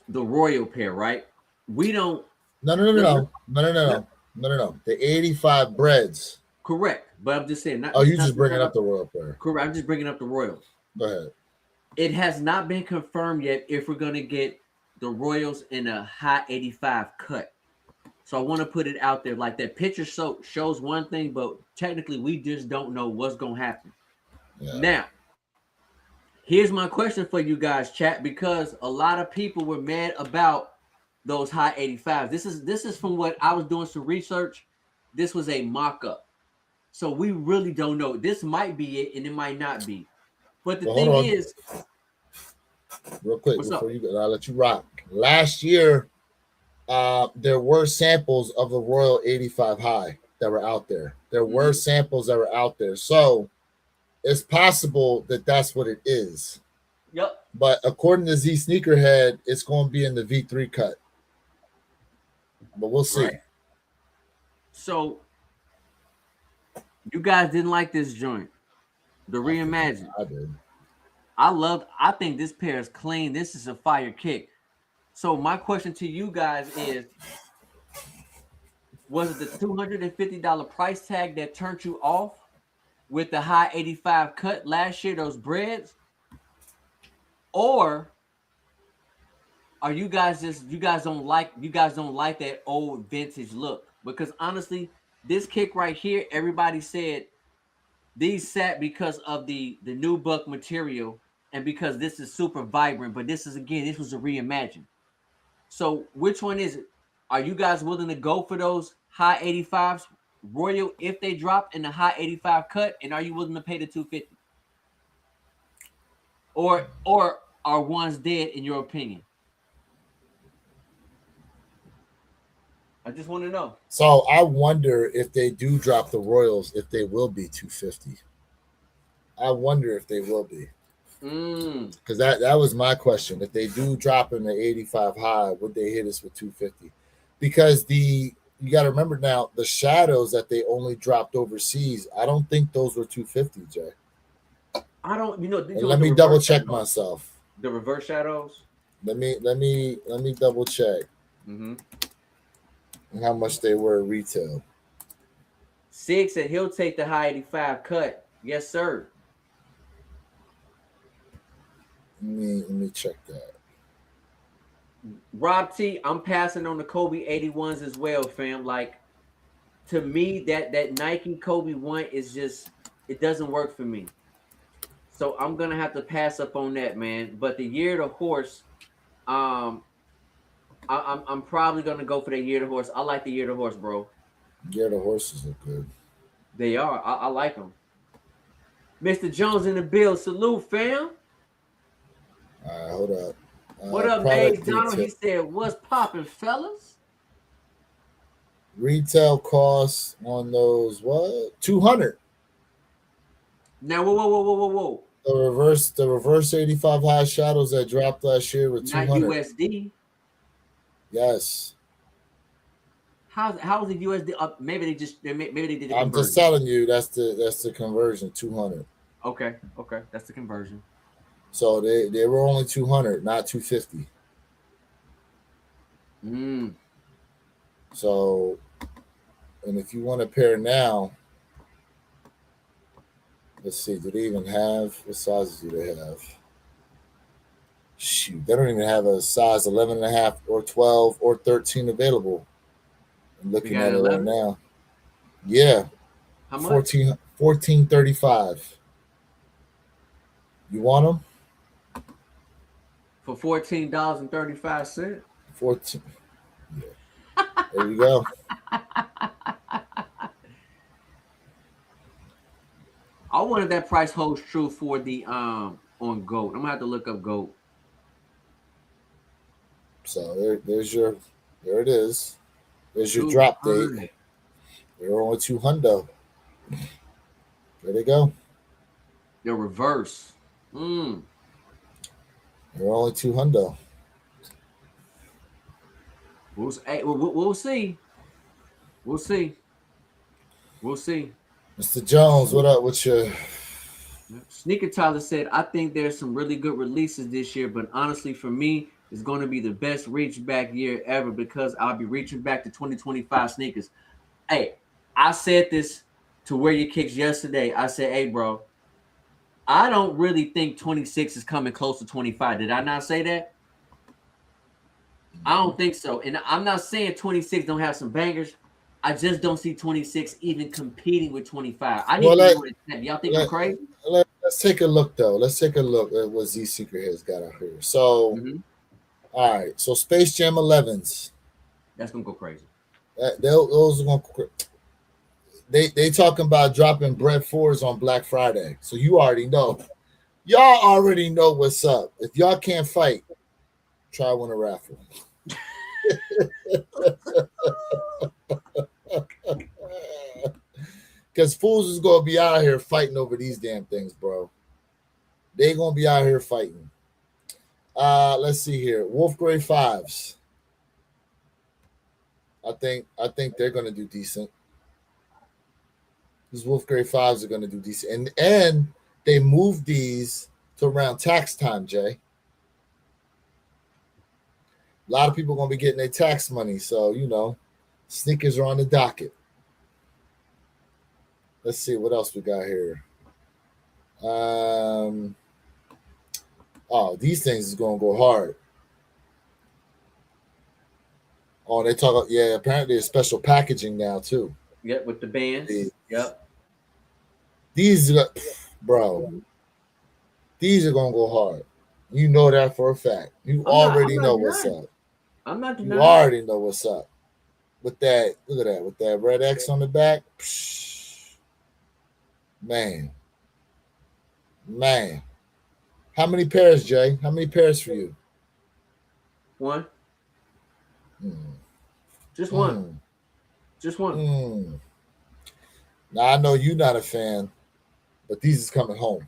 the royal pair, right? We don't. No. The 85 breads. Correct, but I'm just saying. You just bringing up the royal pair. Correct. I'm just bringing up the royals. Go ahead. It has not been confirmed yet if we're gonna get the royals in a high 85 cut. So I want to put it out there. Like that picture shows one thing, but technically we just don't know what's gonna happen. Yeah. Now, here's my question for you guys, chat, because a lot of people were mad about those high 85s. This is from what I was doing some research. This was a mock-up. So we really don't know. This might be it, and it might not be. But the thing is, real quick before I'll let you rock. Last year, there were samples of the Royal 85 high that were out there. There were samples that were out there. So it's possible that that's what it is. Yep. But according to Z Sneakerhead, it's going to be in the V3 cut. But we'll see. Right. So you guys didn't like this joint, the Reimagine. I did. I think this pair is clean. This is a fire kick. So my question to you guys is, was it the $250 price tag that turned you off with the high 85 cut last year, those breads? Or are you guys don't like that old vintage look? Because honestly, this kick right here, everybody said these sat because of the new buck material and because this is super vibrant. But this was a Reimagine. So which one is it? Are you guys willing to go for those high 85s Royal if they drop in the high 85 cut? And are you willing to pay the 250? Or are ones dead in your opinion? I just want to know. So I wonder if they do drop the Royals, if they will be 250. I wonder if they will be. Because that was my question. If they do drop in the 85 high, would they hit us with 250? Because you got to remember now, the shadows that they only dropped overseas, I don't think those were 250, Jay. I don't, let me double check myself. The reverse shadows. Let me double check. How much they were retail. 6, and he'll take the high 85 cut. Yes, sir. Let me check that. Rob T, I'm passing on the Kobe 81s as well, fam. Like, to me, that Nike Kobe 1 is just, it doesn't work for me. So I'm gonna have to pass up on that, man. But the Year of the Horse, I'm probably gonna go for the Year of the Horse. I like the Year of the Horse, bro. Year of the Horses look good. They are. I like them. Mr. Jones in the bill. Salute, fam. All right, hold up. What up, Dave Donald? He said, "What's popping, fellas?" Retail costs on those what? 200. Now, whoa. The reverse 85 high shadows that dropped last year with 200. Not USD. Yes. How's the USD? Maybe they did the conversion. I'm just telling you that's the conversion, 200. Okay, that's the conversion. So they were only 200, not 250. So, and if you want a pair now, let's see, do they even have, what sizes do they have? Shoot, they don't even have a size 11.5 or 12 or 13 available. I'm looking at 11? It right now. Yeah. How much? $14.35. You want them? For $14.35. 14. Yeah. There you go. I wonder if that price holds true for the on GOAT. I'm gonna have to look up GOAT. So there it is. There's your drop date. They're only 200. There they go. They're reverse. They're only 200. We'll see. We'll see. Mr. Jones, what up with you? Sneaker Tyler said, "I think there's some really good releases this year, but honestly, for me, it's going to be the best reach back year ever because I'll be reaching back to 2025 sneakers." Hey, I said this to Wear Your Kicks yesterday. I said, "Hey, bro, I don't really think 26 is coming close to 25." Did I not say that? I don't think so. And I'm not saying 26 don't have some bangers. I just don't see 26 even competing with 25. I need to know what y'all think I'm crazy. Let's take a look, though. Let's take a look at what Z Secret has got out here. So, all right. So, Space Jam 11s. That's going to go crazy. Those are going to they talking about dropping Bread 4s on Black Friday. So, you already know. Y'all already know what's up. If y'all can't fight, try win a raffle. Because fools is gonna be out here fighting over these damn things, bro. They gonna be out here fighting. Let's see here. Wolf Gray 5s. I think they're gonna do decent. These Wolf Gray 5s are gonna do decent, and they moved these to around tax time, Jay. A lot of people are going to be getting their tax money. So, sneakers are on the docket. Let's see what else we got here. These things is going to go hard. Oh, they talk about, apparently there's special packaging now, too. Yep, with the bands. Yep. These are, bro, these are going to go hard. You know that for a fact. You already know what's up. I'm not You denying. already know what's up. With that, look at that, with that red X on the back. Psh, man. Man. How many pairs, Jay? How many pairs for you? One. Mm, Just one. mm, Just one. mm. Now I know you're not a fan, but these is coming home.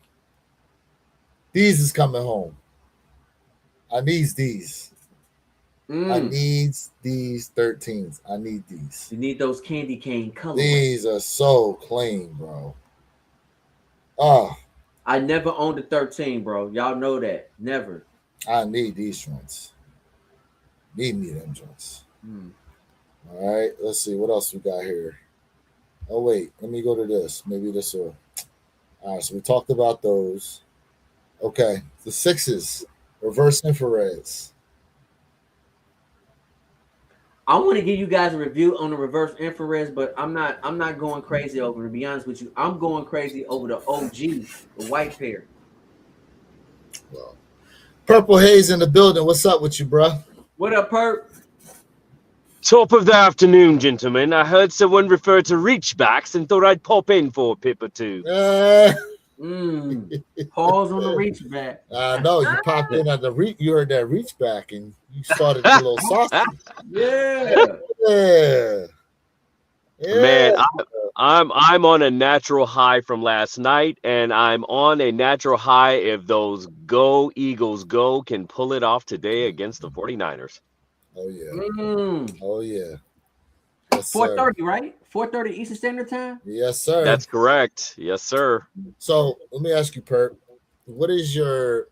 These is coming home. I needs these. I needs these 13s. I need these. You need those candy cane colorways. These are so clean, bro. Oh, I never owned a 13, bro. Y'all know that. Never. I need these joints. Need me them joints. All right, let's see what else we got here. Oh wait, let me go to this. Maybe this will. All right, so we talked about those. Okay, the 6s, reverse infrareds. I want to give you guys a review on the reverse infrareds, but I'm not going crazy over it, to be honest with you. I'm going crazy over the OG, the white pair. Well, Purple Haze in the building. What's up with you, bro? What up, Perp? Top of the afternoon, gentlemen. I heard someone refer to reachbacks and thought I'd pop in for a pip or two. Pause on the reach back. I know you popped in at the reach. You heard that reach back, and you started a little saucy. Yeah. Man, I'm on a natural high from last night, and I'm on a natural high if those Go Eagles Go can pull it off today against the 49ers. Oh yeah. Oh yeah. Yes, 4:30, right? 4:30 Eastern Standard Time? Yes, sir. That's correct. Yes, sir. So let me ask you, Perp, what is a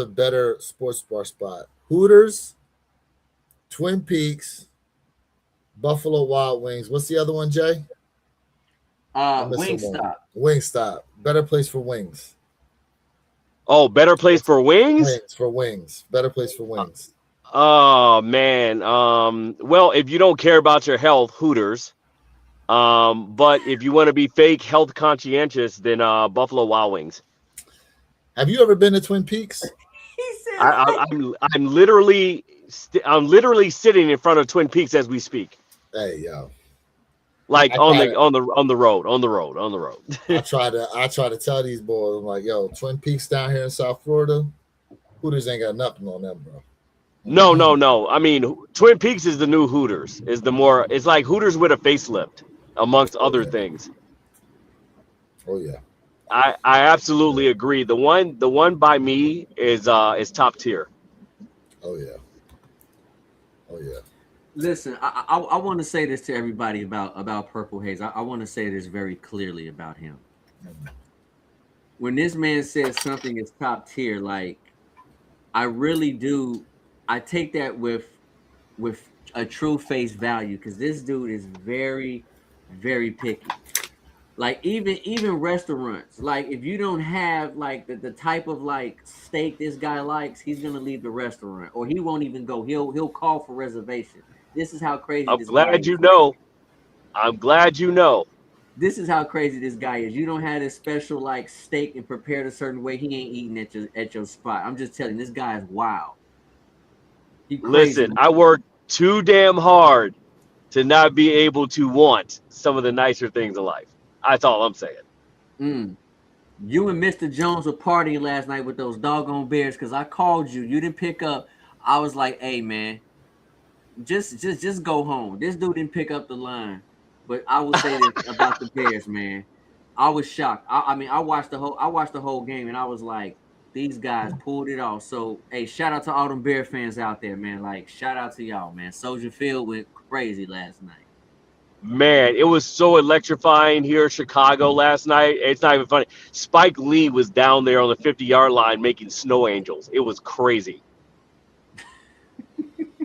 better sports bar spot? Hooters, Twin Peaks, Buffalo Wild Wings. What's the other one, Jay? Wingstop. Wingstop. Better place for wings. Oh, better place for wings? Wings. Better place for wings. Oh man. Well, if you don't care about your health, Hooters. But if you want to be fake health conscientious, then Buffalo Wild Wings. Have you ever been to Twin Peaks? He said, I'm literally sitting in front of Twin Peaks as we speak. Hey, yo. Like on the road. I try to tell these boys, I'm like, yo, Twin Peaks down here in South Florida, Hooters ain't got nothing on them, bro. No. I mean, Twin Peaks is the new Hooters. It's like Hooters with a facelift, amongst other things. Oh yeah. I absolutely agree. The one by me is top tier. Oh yeah. Listen, I want to say this to everybody about Purple Haze. I want to say this very clearly about him. When this man says something is top tier, like I really do, I take that with a true face value, because this dude is very, very picky. Like even restaurants, like if you don't have like the type of like steak this guy likes, he's gonna leave the restaurant, or he won't even go. He'll call for reservation. This is how crazy. I'm glad you know. This is how crazy this guy is. You don't have this special like steak and prepared a certain way. He ain't eating at your spot. I'm just telling you, this guy is wild. Listen, I worked too damn hard to not be able to want some of the nicer things in life. That's all I'm saying. You and Mr. Jones were partying last night with those doggone Bears, because I called you. You didn't pick up. I was like, hey man, just go home. This dude didn't pick up the line. But I will say this about the Bears, man. I was shocked. I mean, I watched the whole game, and I was like, these guys pulled it off. So, hey, shout out to all them Bear fans out there, man. Like, shout out to y'all, man. Soldier Field went crazy last night. Man, it was so electrifying here in Chicago last night. It's not even funny. Spike Lee was down there on the 50-yard line making snow angels. It was crazy.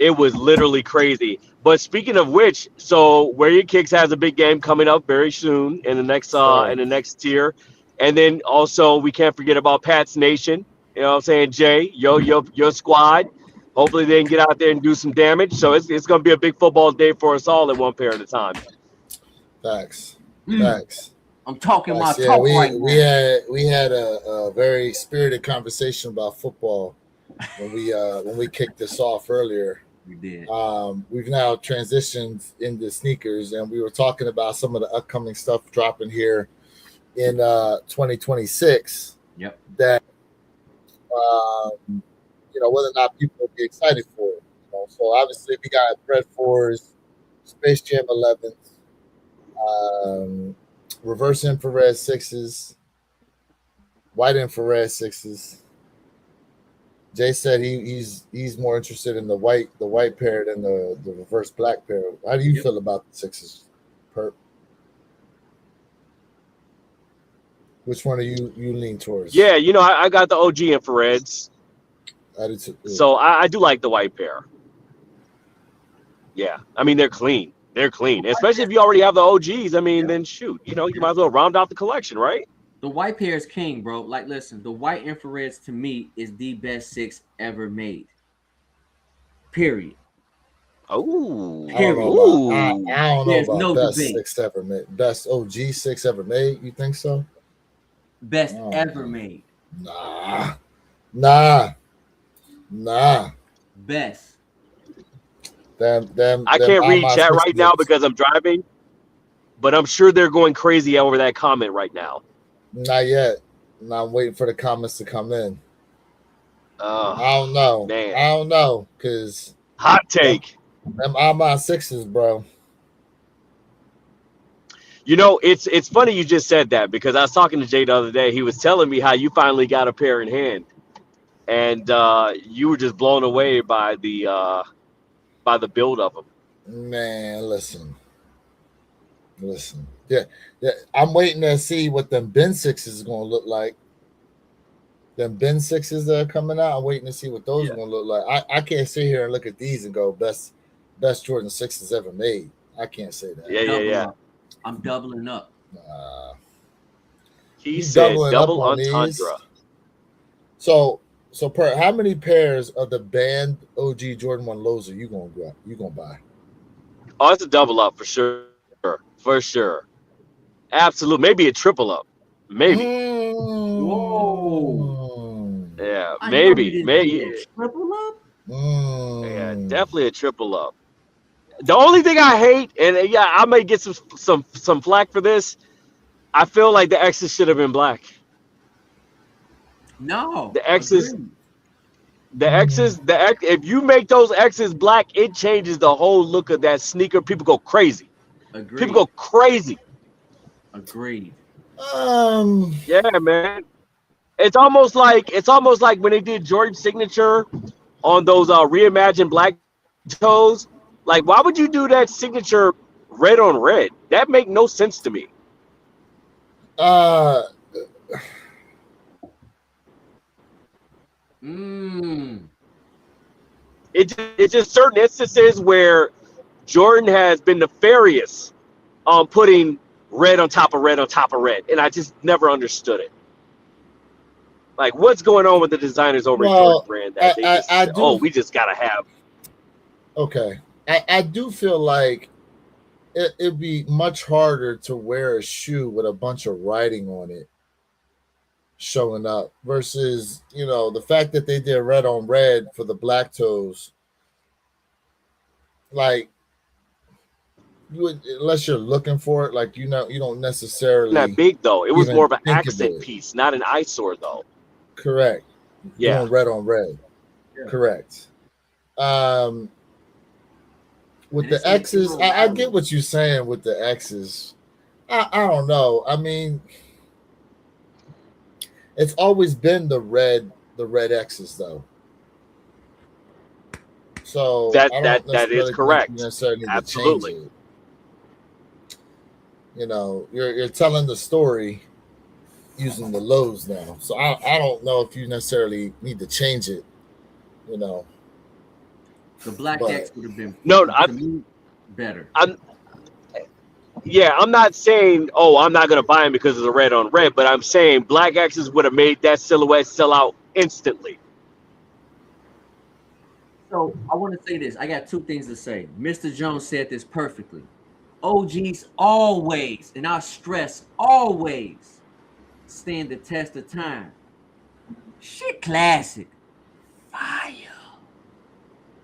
It was literally crazy. But speaking of which, so Where Your Kicks has a big game coming up very soon in the next tier. And then also we can't forget about Pat's Nation. You know what I'm saying, Jay? Your squad. Hopefully they can get out there and do some damage. So it's going to be a big football day for us all at one pair at a time. Facts. I'm talking my yeah, talk right now. We had a very spirited conversation about football when we kicked this off earlier. We did. We've now transitioned into sneakers, and we were talking about some of the upcoming stuff dropping here in 2026. Yep. That whether or not people will be excited for it. So obviously we got Red 4s, Space Jam 11s, reverse infrared 6s, white infrared 6s. Jay said he's more interested in the white pair than the reverse black pair. How do you feel about the 6s, Perp? Which one do you lean towards? Yeah, I got the OG infrareds. I do too. So I do like the white pair. Yeah, I mean they're clean. They're clean, especially if you already have the OGs. I mean, then shoot, you might as well round out the collection, right? The white pair is king, bro. Like, listen, the white infrareds to me is the best 6 ever made. Period. Oh, I don't know There's about no best debate. 6 ever made. Best OG 6 ever made. You think so? Best ever made. Nah. Best. I can't read chat right now because I'm driving, but I'm sure they're going crazy over that comment right now. Not yet. I'm waiting for the comments to come in. I don't know. Man. I don't know, because hot take. Them Alma 6s, bro. It's funny you just said that, because I was talking to Jay the other day. He was telling me how you finally got a pair in hand, and you were just blown away by the build of them. Man, listen. Yeah. I'm waiting to see what them Ben 6s is going to look like. Them Ben 6s that are coming out, I'm waiting to see what those are going to look like. I can't sit here and look at these and go, best Jordan 6s ever made. I can't say that. Yeah. I'm doubling up. He said double entendre. These. So per how many pairs of the banned OG Jordan 1 lows are you gonna grab? You gonna buy? Oh, it's a double up for sure. For sure. Absolute. Maybe a triple up. Maybe. Whoa. Yeah, maybe. Triple up? Yeah, definitely a triple up. The only thing I hate, and I may get some flack for this, I feel like the X's should have been black. No. The X's. If you make those X's black, it changes the whole look of that sneaker. People go crazy. Agreed. People go crazy. Agreed. Yeah, man. It's almost like when they did Jordan signature on those reimagined black toes. Like, why would you do that signature red on red? That make no sense to me. It's just certain instances where Jordan has been nefarious on putting red on top of red on top of red, and I just never understood it. Like, what's going on with the designers over at Jordan Brand that we just gotta have? Okay, I do feel like it'd be much harder to wear a shoe with a bunch of writing on it showing up versus the fact that they did red on red for the black toes. Like, you would, unless you're looking for it, like you don't necessarily. Not big though. It was more of an accent piece, not an eyesore though. Correct. Yeah. Red on red. Yeah. Correct. With the X's, I get what you're saying with the X's. I don't know. I mean, it's always been the red X's though. So that is correct. Absolutely. You're telling the story using the lows now. So I don't know if you necessarily need to change it. The black X would have been better. I'm not saying, I'm not gonna buy them because of the red on red, but I'm saying black X's would have made that silhouette sell out instantly. So I want to say this. I got two things to say. Mr. Jones said this perfectly. OGs always, and I stress always, stand the test of time. Shit classic. Fire.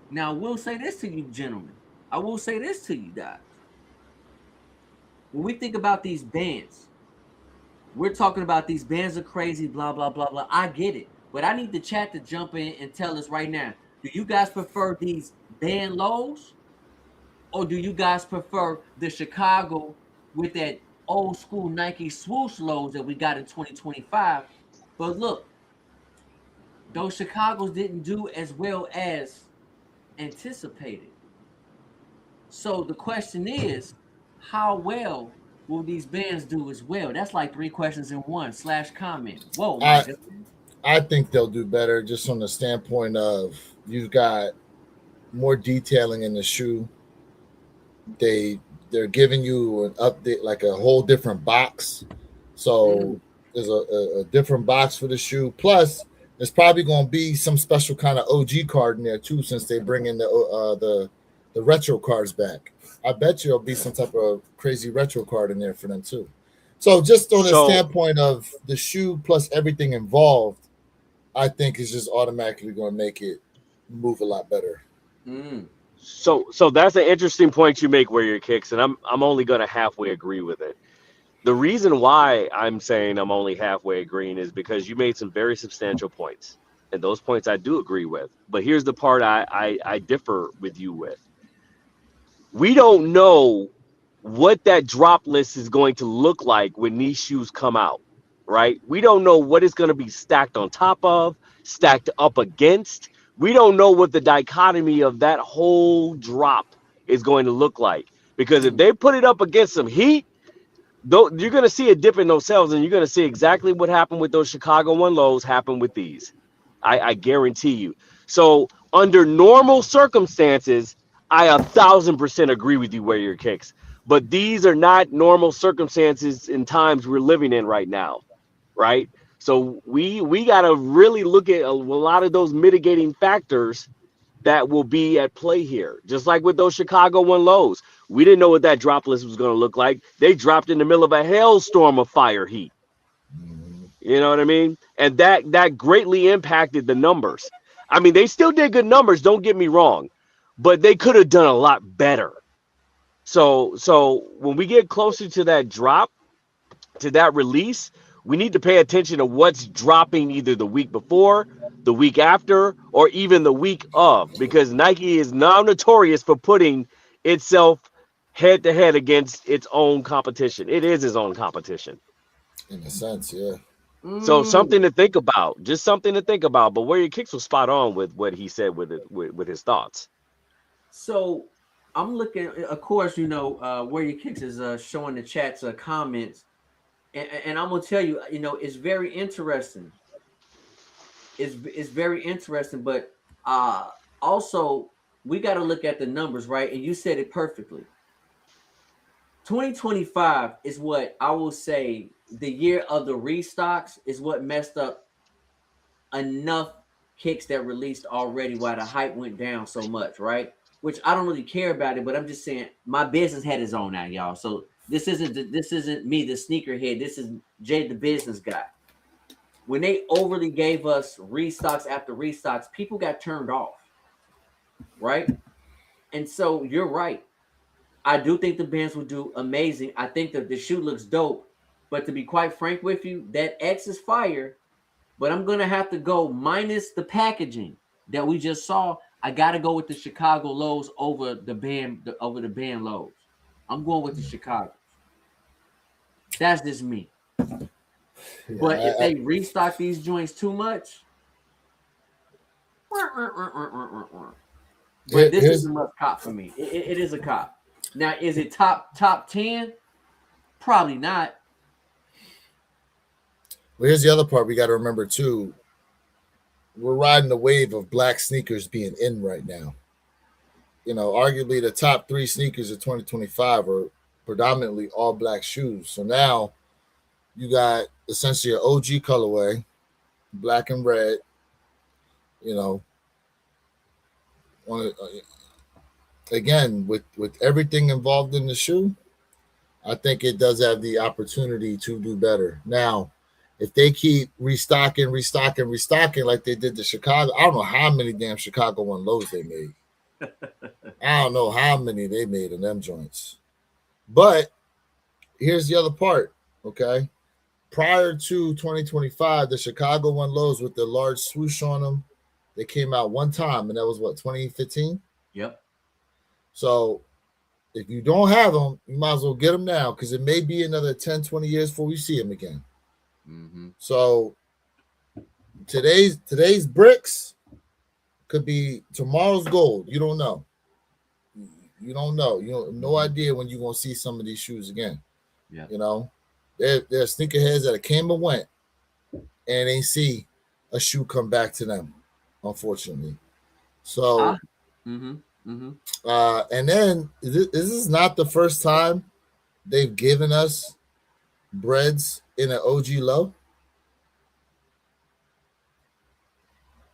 Now, I will say this to you, gentlemen. I will say this to you guys. When we think about these bands, we're talking about these bands are crazy, blah, blah, blah, blah. I get it. But I need the chat to jump in and tell us right now, do you guys prefer these band lows? Or do you guys prefer the Chicago with that old school Nike swoosh lows that we got in 2025? But look, those Chicagos didn't do as well as anticipated. So the question is, how well will these bands do as well? That's like 3 questions in one / comment. Whoa, I Mike. I think they'll do better just from the standpoint of you've got more detailing in the shoe. They're giving you an update, like a whole different box. So there's a different box for the shoe. Plus, there's probably going to be some special kind of OG card in there too, since they bring in the retro cards back. I bet you there'll be some type of crazy retro card in there for them too. So just on the standpoint of the shoe plus everything involved, I think is just automatically going to make it move a lot better. So that's an interesting point you make, Warrior Kicks, and I'm only going to halfway agree with it. The reason why I'm saying I'm only halfway agreeing is because you made some very substantial points, and those points I do agree with. But here's the part I differ with you with. We don't know what that drop list is going to look like when these shoes come out, right? We don't know what it's going to be stacked on top of, stacked up against. We don't know what the dichotomy of that whole drop is going to look like. Because if they put it up against some heat, though, you're going to see a dip in those sales, and you're going to see exactly what happened with those Chicago 1 lows happen with these. I guarantee you. So under normal circumstances, I 1,000% agree with you, Warrior Kicks. But these are not normal circumstances in times we're living in right now, right? So we got to really look at a lot of those mitigating factors that will be at play here. Just like with those Chicago 1 lows. We didn't know what that drop list was going to look like. They dropped in the middle of a hailstorm of fire heat. You know what I mean? And that greatly impacted the numbers. I mean, they still did good numbers, don't get me wrong, but they could have done a lot better. So when we get closer to that drop, to that release, we need to pay attention to what's dropping either the week before, the week after, or even the week of, because Nike is now notorious for putting itself head to head against its own competition. It is its own competition. In a sense, yeah. So something to think about, just something to think about. But Warrior Kicks was spot on with what he said with his thoughts. So I'm looking, of course, Warrior Kicks is showing the chat's comments. And I'm gonna tell you, it's very interesting. It's very interesting, but also we got to look at the numbers, right? And you said it perfectly. 2025 is what I will say the year of the restocks is what messed up enough kicks that released already while the hype went down so much, right? Which I don't really care about it, but I'm just saying my business head is on now, y'all. So this isn't me, the sneakerhead. This is Jay, the business guy. When they overly gave us restocks after restocks, people got turned off, right? And so you're right. I do think the bands will do amazing. I think that the shoe looks dope. But to be quite frank with you, that X is fire. But I'm going to have to go minus the packaging that we just saw. I got to go with the Chicago lows over the band lows. I'm going with the Chicago. That's just me. Yeah, but if they restock these joints too much, but this is a must cop for me. It is a cop. Now, is it top 10? Probably not. Well, here's the other part we got to remember too. We're riding the wave of black sneakers being in right now. Arguably the top 3 sneakers of 2025 are predominantly all black shoes. So now you got essentially an OG colorway, black and red. Again, with everything involved in the shoe, I think it does have the opportunity to do better. Now, if they keep restocking like they did the Chicago, I don't know how many damn Chicago 1 lows they made. I don't know how many they made in them joints. But here's the other part, okay? Prior to 2025, the Chicago One Lows with the large swoosh on them, they came out one time, and that was what, 2015? Yep. So if you don't have them, you might as well get them now because it may be another 10, 20 years before we see them again. Mm-hmm. So today's bricks could be tomorrow's gold. You don't know. You don't know. You have no idea when you're gonna see some of these shoes again. Yeah. You know, there are sneakerheads that came and went and ain't see a shoe come back to them, unfortunately. So and then this is not the first time they've given us breads in an OG low.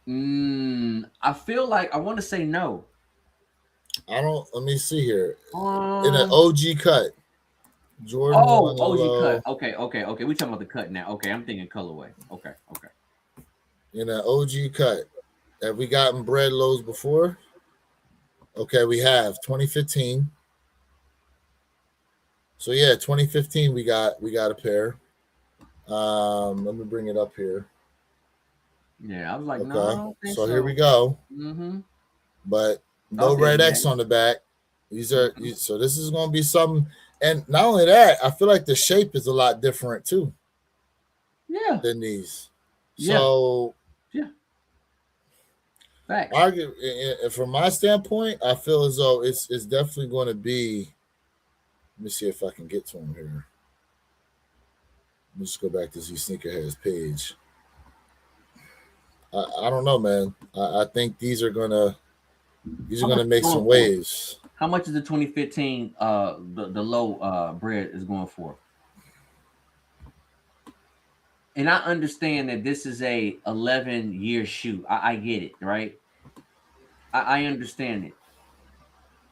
I feel like I want to say no. I don't. Let me see here. In an OG cut, Jordan. Oh, OG cut. Okay. We talking about the cut now. Okay, I'm thinking colorway. Okay. In an OG cut, have we gotten bread lows before? Okay, we have 2015. So yeah, 2015 we got a pair. Let me bring it up here. Yeah, I was like, okay. No, I don't think so. Here we go. Mm-hmm. But no red X on the back. These are so this is going to be something. And not only that, I feel like the shape is a lot different too. Yeah. Than these. Yeah. So yeah. Facts. From my standpoint, I feel as though it's definitely going to be. Let me see if I can get to him here. Let's just go back to Z Sneakerhead's page. I don't know, man. I think these are gonna make some waves. How much is the 2015 the low bread is going for? And I understand that this is a 11-year shoe. I get it, right? I understand it.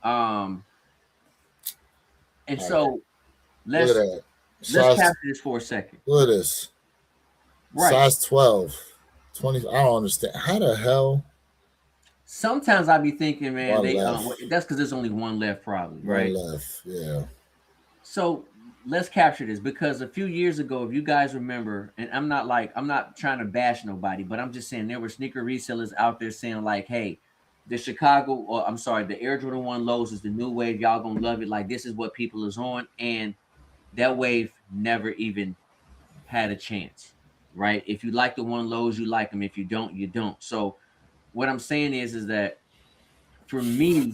And so let's capture this for a second. Look at this. Right. Size 12. 20. I don't understand. How the hell? Sometimes I be thinking, man, that's because there's only one left, probably, right? One left, yeah. So let's capture this because a few years ago, if you guys remember, and I'm not trying to bash nobody, but I'm just saying there were sneaker resellers out there saying like, hey, the Air Jordan 1 lows is the new wave. Y'all gonna love it. Like this is what people is on, and that wave never even had a chance. Right? If you like the 1 lows, you like them. If you don't, you don't. So what I'm saying is that for me,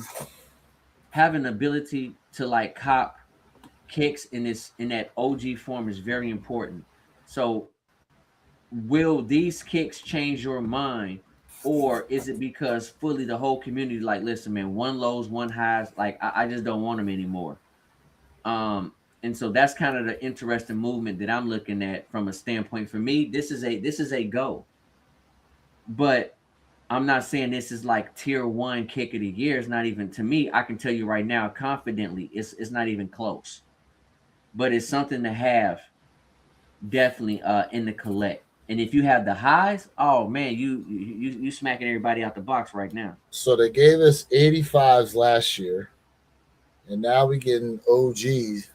having the ability to like cop kicks in that OG form is very important. So will these kicks change your mind, or is it because fully the whole community like, listen, man, 1 lows, 1 highs, like I just don't want them anymore. And so that's kind of the interesting movement that I'm looking at from a standpoint. For me, this is a go. But I'm not saying this is like tier 1 kick of the year. It's not even, to me, I can tell you right now confidently, it's not even close. But it's something to have definitely in the collect. And if you have the highs, oh man, you smacking everybody out the box right now. So they gave us 85s last year, and now we're getting OGs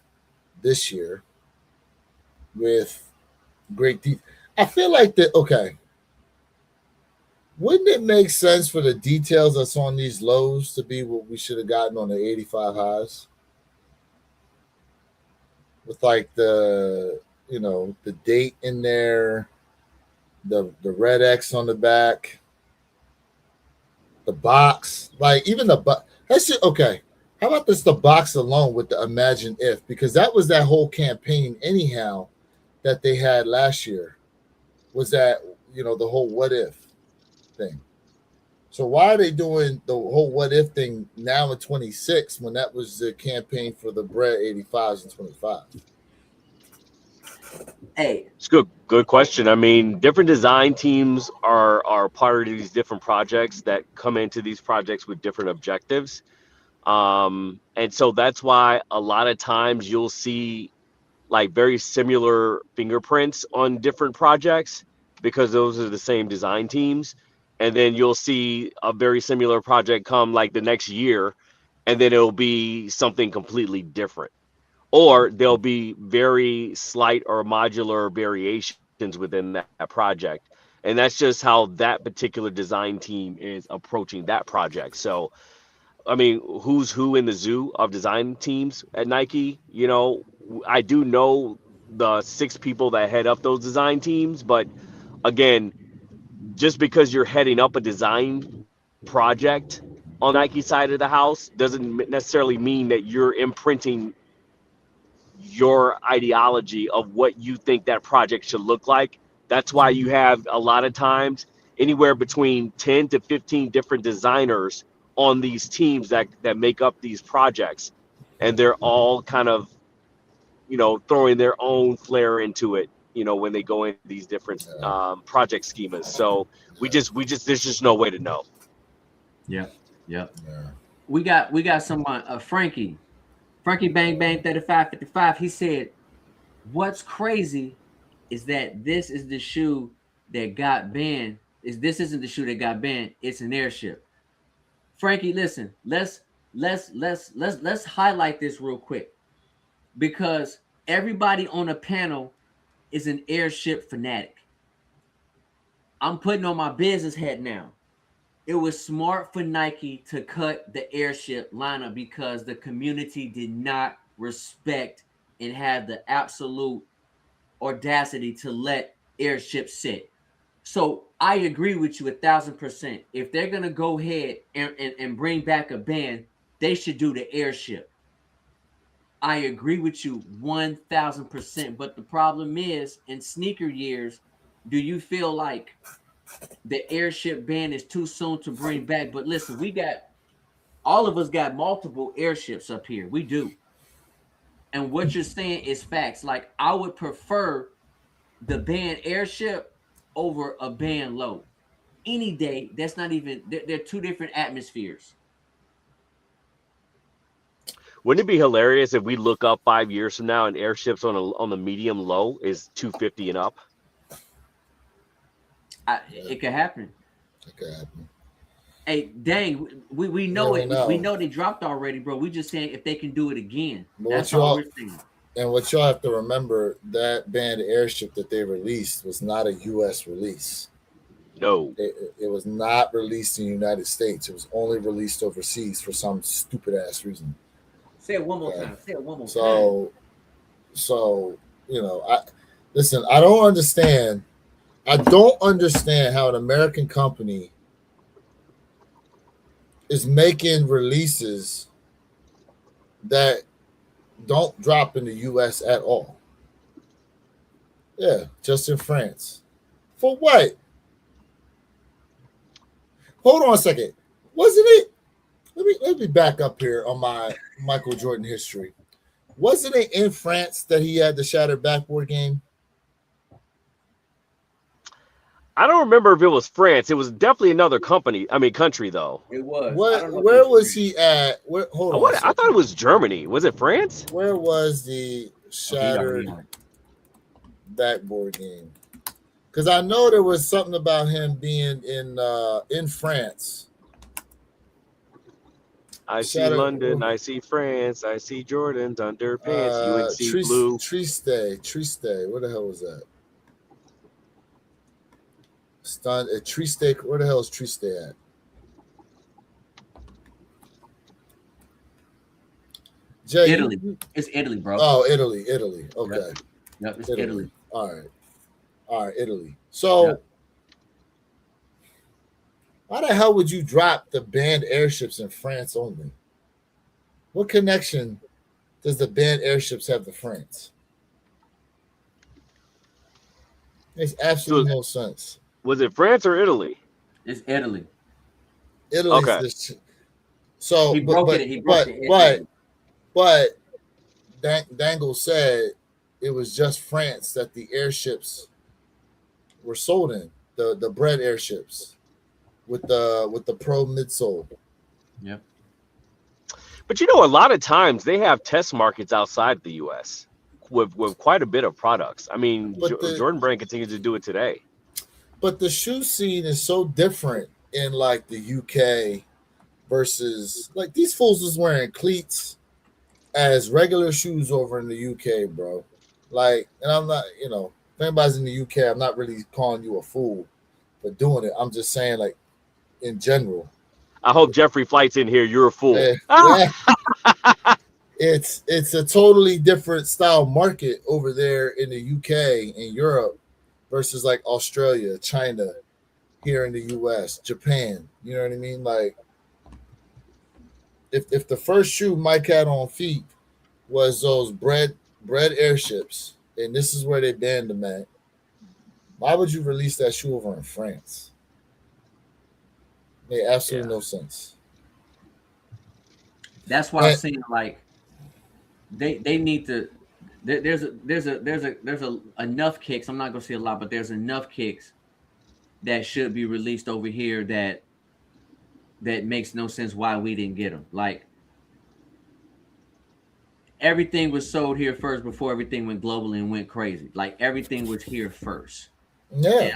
this year with great I feel like that. Okay, wouldn't it make sense for the details that's on these lows to be what we should have gotten on the 85 highs? With like the date in there, the red X on the back, the box, like even the box. That's it. Okay. How about this? The box alone with the Imagine If, because that was that whole campaign anyhow that they had last year. Was that the whole what if thing? So why are they doing the whole what if thing now in 26 when that was the campaign for the bread 85s and 25? Hey, it's good question. I mean, different design teams are part of these different projects that come into these projects with different objectives. And so that's why a lot of times you'll see like very similar fingerprints on different projects because those are the same design teams. and then you'll see a very similar project come like the next year, and then it'll be something completely different. Or there'll be very slight or modular variations within that project. And that's just how that particular design team is approaching that project. So, I mean, who's who in the zoo of design teams at Nike? You know, I do know the 6 people that head up those design teams, but again, just because you're heading up a design project on Nike side of the house doesn't necessarily mean that you're imprinting your ideology of what you think that project should look like. That's why you have a lot of times anywhere between 10 to 15 different designers on these teams that make up these projects, and they're all kind of, you know, throwing their own flair into it, you know, when they go into these different project schemas. So we just there's just no way to know. Yeah. We got someone, Frankie Bang Bang 3555. He said, "What's crazy is that this is the shoe that got banned. This isn't the shoe that got banned. It's an airship." Frankie, listen. Let's highlight this real quick, because everybody on the panel is an airship fanatic. I'm putting on my business hat now. It was smart for Nike to cut the airship lineup because the community did not respect and have the absolute audacity to let airship sit. So I agree with you 1,000%. If they're gonna go ahead and bring back a ban, they should do the airship. I agree with you 1,000%. But the problem is, in sneaker years, do you feel like the airship ban is too soon to bring back? But listen, all of us got multiple airships up here. We do. And what you're saying is facts. Like, I would prefer the banned airship over a banned low any day. That's not even, they're 2 different atmospheres. Wouldn't it be hilarious if we look up 5 years from now and airships on the medium low is 250 and up? It could happen. It could happen. Hey, dang, we know it. We know they dropped already, bro. We just saying if they can do it again. That's all we're saying. And what y'all have to remember, that banned airship that they released was not a U.S. release. No. It was not released in the United States. It was only released overseas for some stupid ass reason. Say it one more time. Say it one more time. So you know, I don't understand. I don't understand how an American company is making releases that don't drop in the U.S. at all. Yeah, just in France. For what? Hold on a second. Wasn't it? Let me back up here on my Michael Jordan history. Wasn't it in France that he had the shattered backboard game? I don't remember if it was France. It was definitely another country though. It was. Where was he at? Hold on. I thought it was Germany. Was it France? Where was the shattered backboard game? Because I know there was something about him being in France. I see London. I see France. I see Jordan's underpants. UNC blue. Triste. Where the hell was that? Triste. Where the hell is Triste at? Jay, Italy. It's Italy, bro. Oh, Italy. Okay. Yep, it's Italy. All right, Italy. So, why the hell would you drop the banned airships in France only? What connection does the banned airships have to France? Makes absolutely no sense. Was it France or Italy? It's Italy. Italy's okay. So, he broke it. But Dangle said it was just France that the airships were sold in, the bread airships with the pro midsole. Yep. But you know, a lot of times they have test markets outside the U.S. with quite a bit of products. I mean, Jordan Brand continues to do it today. but the shoe scene is so different in like the UK versus like these fools is wearing cleats as regular shoes over in the UK, bro. Like, and I'm not, if anybody's in the UK, I'm not really calling you a fool for doing it. I'm just saying, like, in general. I hope Jeffrey Flight's in here. You're a fool. Yeah, it's a totally different style market over there in the UK and Europe versus like Australia, China, here in the US, Japan. You know what I mean? Like, if the first shoe Mike had on feet was those bread airships, and this is where they banned them at, why would you release that shoe over in France? Made absolutely no sense. That's why I'm saying, like, they need to. There's enough kicks. I'm not gonna say a lot, but there's enough kicks that should be released over here that makes no sense why we didn't get them. Like, everything was sold here first before everything went global and went crazy. Like, everything was here first. Yeah.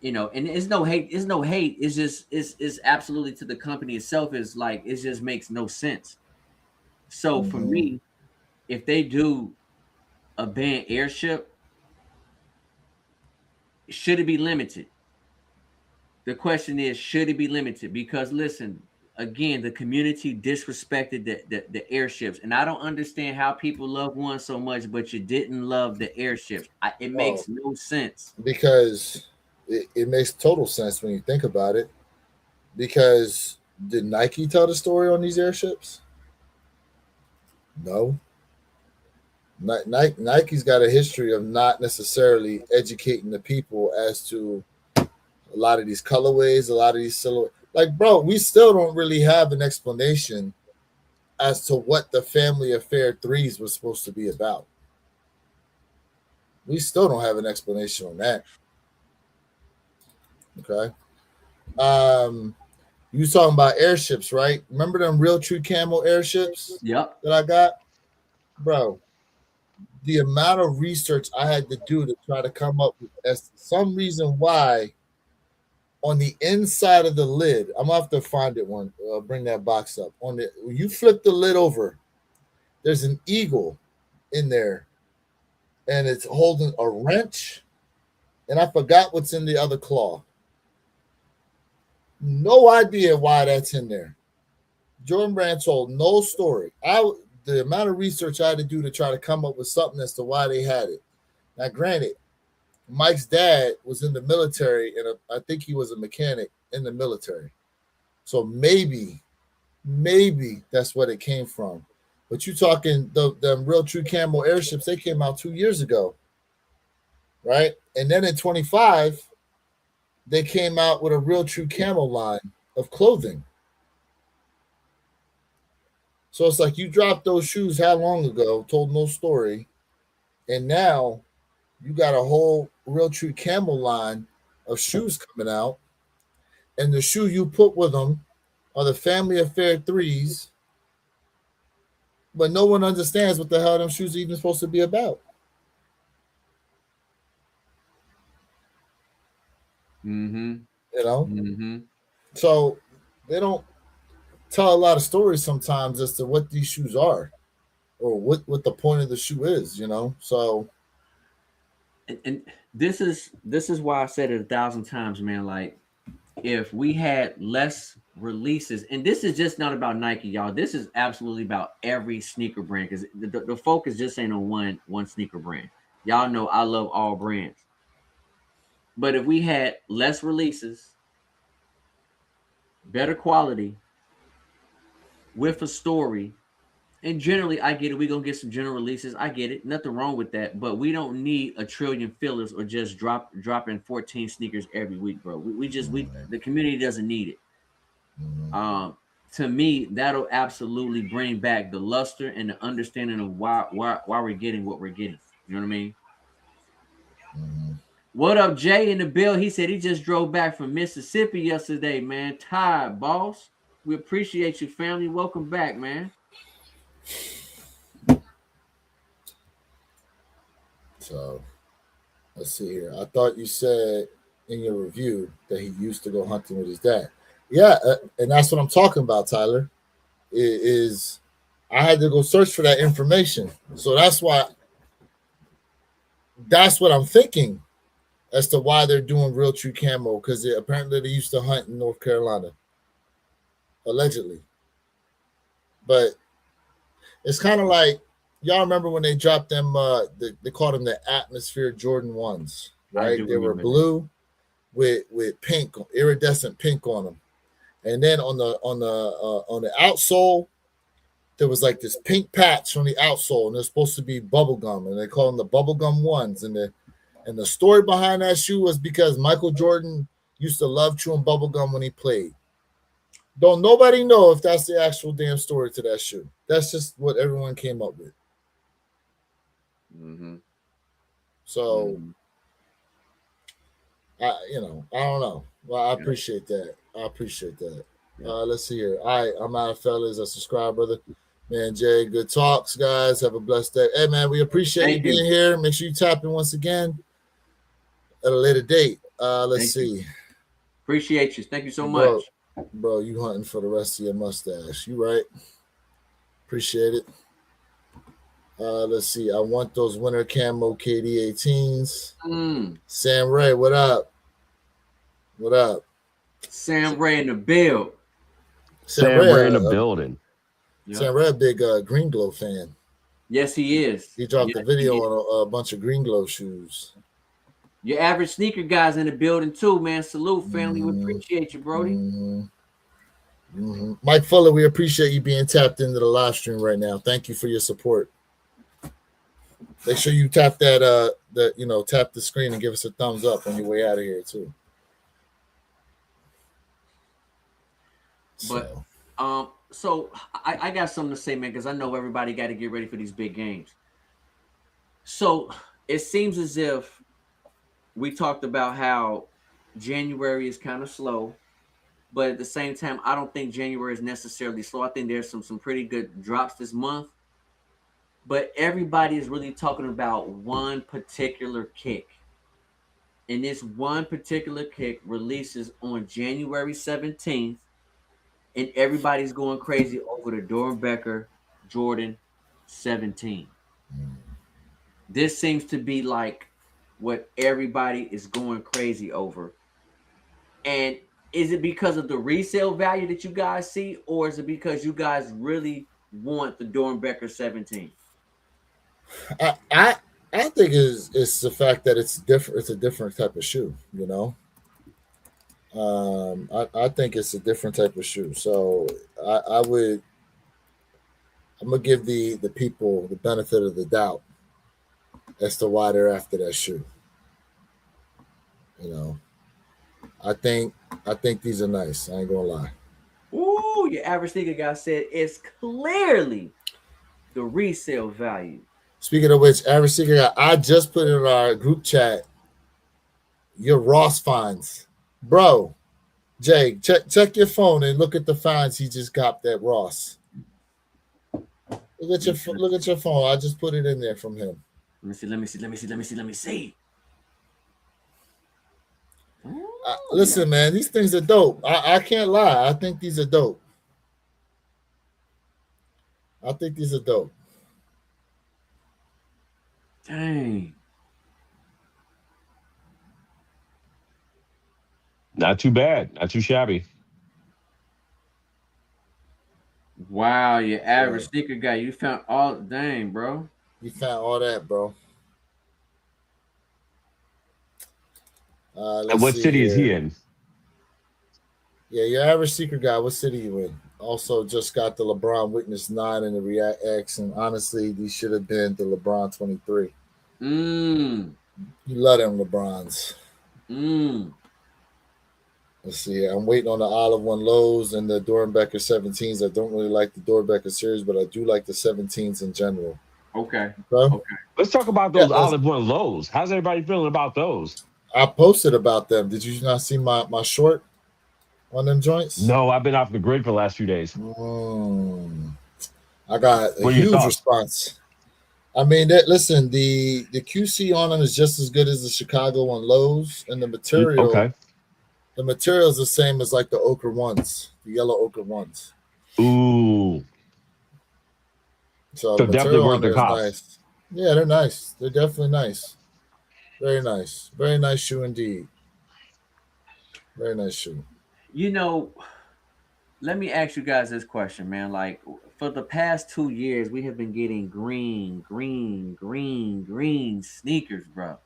And, and it's no hate. It's no hate. It's just it's absolutely to the company itself. Is like, it just makes no sense. So for me, if they do a banned airship, should it be limited? The question is, should it be limited? Because listen, again, the community disrespected the airships, and I don't understand how people love one so much, but you didn't love the airships. It makes no sense. Because it makes total sense when you think about it. Because did Nike tell the story on these airships? No. Nike's got a history of not necessarily educating the people as to a lot of these colorways, a lot of these silhouettes. Like, bro, we still don't really have an explanation as to what the Family Affair 3s was supposed to be about. We still don't have an explanation on that. Okay. You talking about airships, right? Remember them Real True Camo airships? Yep. That I got? Bro, the amount of research I had to do to try to come up with as some reason why on the inside of the lid, I'm gonna have to find it one. Bring that box up. When you flip the lid over, there's an eagle in there, and it's holding a wrench, and I forgot what's in the other claw. No idea why that's in there. Jordan Brand told no story. The amount of research I had to do to try to come up with something as to why they had it. Now, granted, Mike's dad was in the military, and I think he was a mechanic in the military. So maybe that's what it came from. But you talking the Real True Camo airships, they came out 2 years ago, right? And then in 25, they came out with a Real True Camo line of clothing. So it's like you dropped those shoes how long ago, told no story, and now you got a whole Real True Camo line of shoes coming out, and the shoe you put with them are the Family Affair 3s, but no one understands what the hell them shoes are even supposed to be about. Mm-hmm. You know? Mm-hmm. So they don't tell a lot of stories sometimes as to what these shoes are or what the point of the shoe is, So and this is why I said it 1,000 times, man. Like, if we had less releases, and this is just not about Nike, y'all. This is absolutely about every sneaker brand, because the focus just ain't on one sneaker brand. Y'all know I love all brands. But if we had less releases, better quality, with a story, and generally, I get it. We're going to get some general releases. I get it. Nothing wrong with that. But we don't need a trillion fillers or just dropping 14 sneakers every week, bro. The community doesn't need it. To me, that'll absolutely bring back the luster and the understanding of why we're getting what we're getting. You know what I mean? What up, Jay in the bill? He said he just drove back from Mississippi yesterday, man. Tired, boss. We appreciate you, family. Welcome back, man. So let's see here. I thought you said in your review that he used to go hunting with his dad. Yeah, and that's what I'm talking about, Tyler. Is I had to go search for that information, so that's what I'm thinking as to why they're doing Realtree camo, because apparently they used to hunt in North Carolina, allegedly. But it's kind of like, y'all remember when they dropped them? They called them the Atmosphere Jordan 1s, right? They were blue with pink, iridescent pink on them, and then on the outsole there was like this pink patch on the outsole, and they're supposed to be bubblegum, and they call them the bubblegum 1s. And the story behind that shoe was because Michael Jordan used to love chewing bubblegum when he played. Don't nobody know if that's the actual damn story to that shoe. That's just what everyone came up with. Mm-hmm. So, I don't know. Well, I appreciate that. Yeah. Let's see here. All right, I'm out of fellas. A subscribe, brother. Man, Jay, good talks, guys. Have a blessed day. Hey, man, we appreciate you being here. Make sure you tap in once again at a later date. Let's see. Appreciate you. Thank you so much. Bro, you hunting for the rest of your mustache. You right. Appreciate it. Let's see. I want those winter camo KD 18s. Sam Ray, what up? What up? Sam Ray in the build. Sam Ray in the building. Sam Ray, a big Green Glow fan. Yes, he is. He dropped a video on a bunch of Green Glow shoes. Your average sneaker guys in the building too, man. Salute, family. We appreciate you, Brody. Mike Fuller, we appreciate you being tapped into the live stream right now. Thank you for your support. Make sure you tap that tap the screen and give us a thumbs up on your way out of here too. But so I got something to say, man, because I know everybody got to get ready for these big games. So it seems as if we talked about how January is kind of slow, but at the same time, I don't think January is necessarily slow. I think there's some pretty good drops this month, but everybody is really talking about one particular kick. And this one particular kick releases on January 17th, and everybody's going crazy over the Doernbecher Jordan 17. This seems to be like what everybody is going crazy over. And is it because of the resale value that you guys see, or is it because you guys really want the Doernbecher 17? I think it's the fact that it's different. It's a different type of shoe, you know. I think it's a different type of shoe. So I'm gonna give the people the benefit of the doubt as to why they're after that shoe. You know, I think these are nice. I ain't gonna lie. Ooh, your average sneaker guy said it's clearly the resale value. Speaking of which, average sneaker guy, I just put in our group chat your Ross finds, bro. Jay, check your phone and look at the finds he just got at Ross. Look at your phone. I just put it in there from him. Let me see. Listen, man, these things are dope. I can't lie. I think these are dope. Dang. Not too bad. Not too shabby. Wow, your average sneaker guy. You found all. Dang, bro. You found all that, bro. And what city is he in? Yeah, your average sneaker guy. What city you in? Also, just got the LeBron Witness 9 and the React X, and honestly, these should have been the LeBron 23. You love them LeBrons. Let's see. I'm waiting on the Olive One lows and the Doernbecher 17s. I don't really like the Doernbecher series, but I do like the 17s in general. Okay. Let's talk about those Olive One lows. How's everybody feeling about those? I posted about them. Did you not see my short on them joints? No, I've been off the grid for the last few days. I got a huge response. I mean, listen, the QC on them is just as good as the Chicago one Lowe's, and the material. Okay. The material is the same as like the ochre ones, the yellow ochre ones. Ooh. So So the definitely material worth on the there is cost. nice. Yeah, they're nice. They're definitely nice. Very nice. Very nice shoe indeed. Very nice shoe. You know, let me ask you guys this question, man. Like for the past 2 years, we have been getting green sneakers, bro.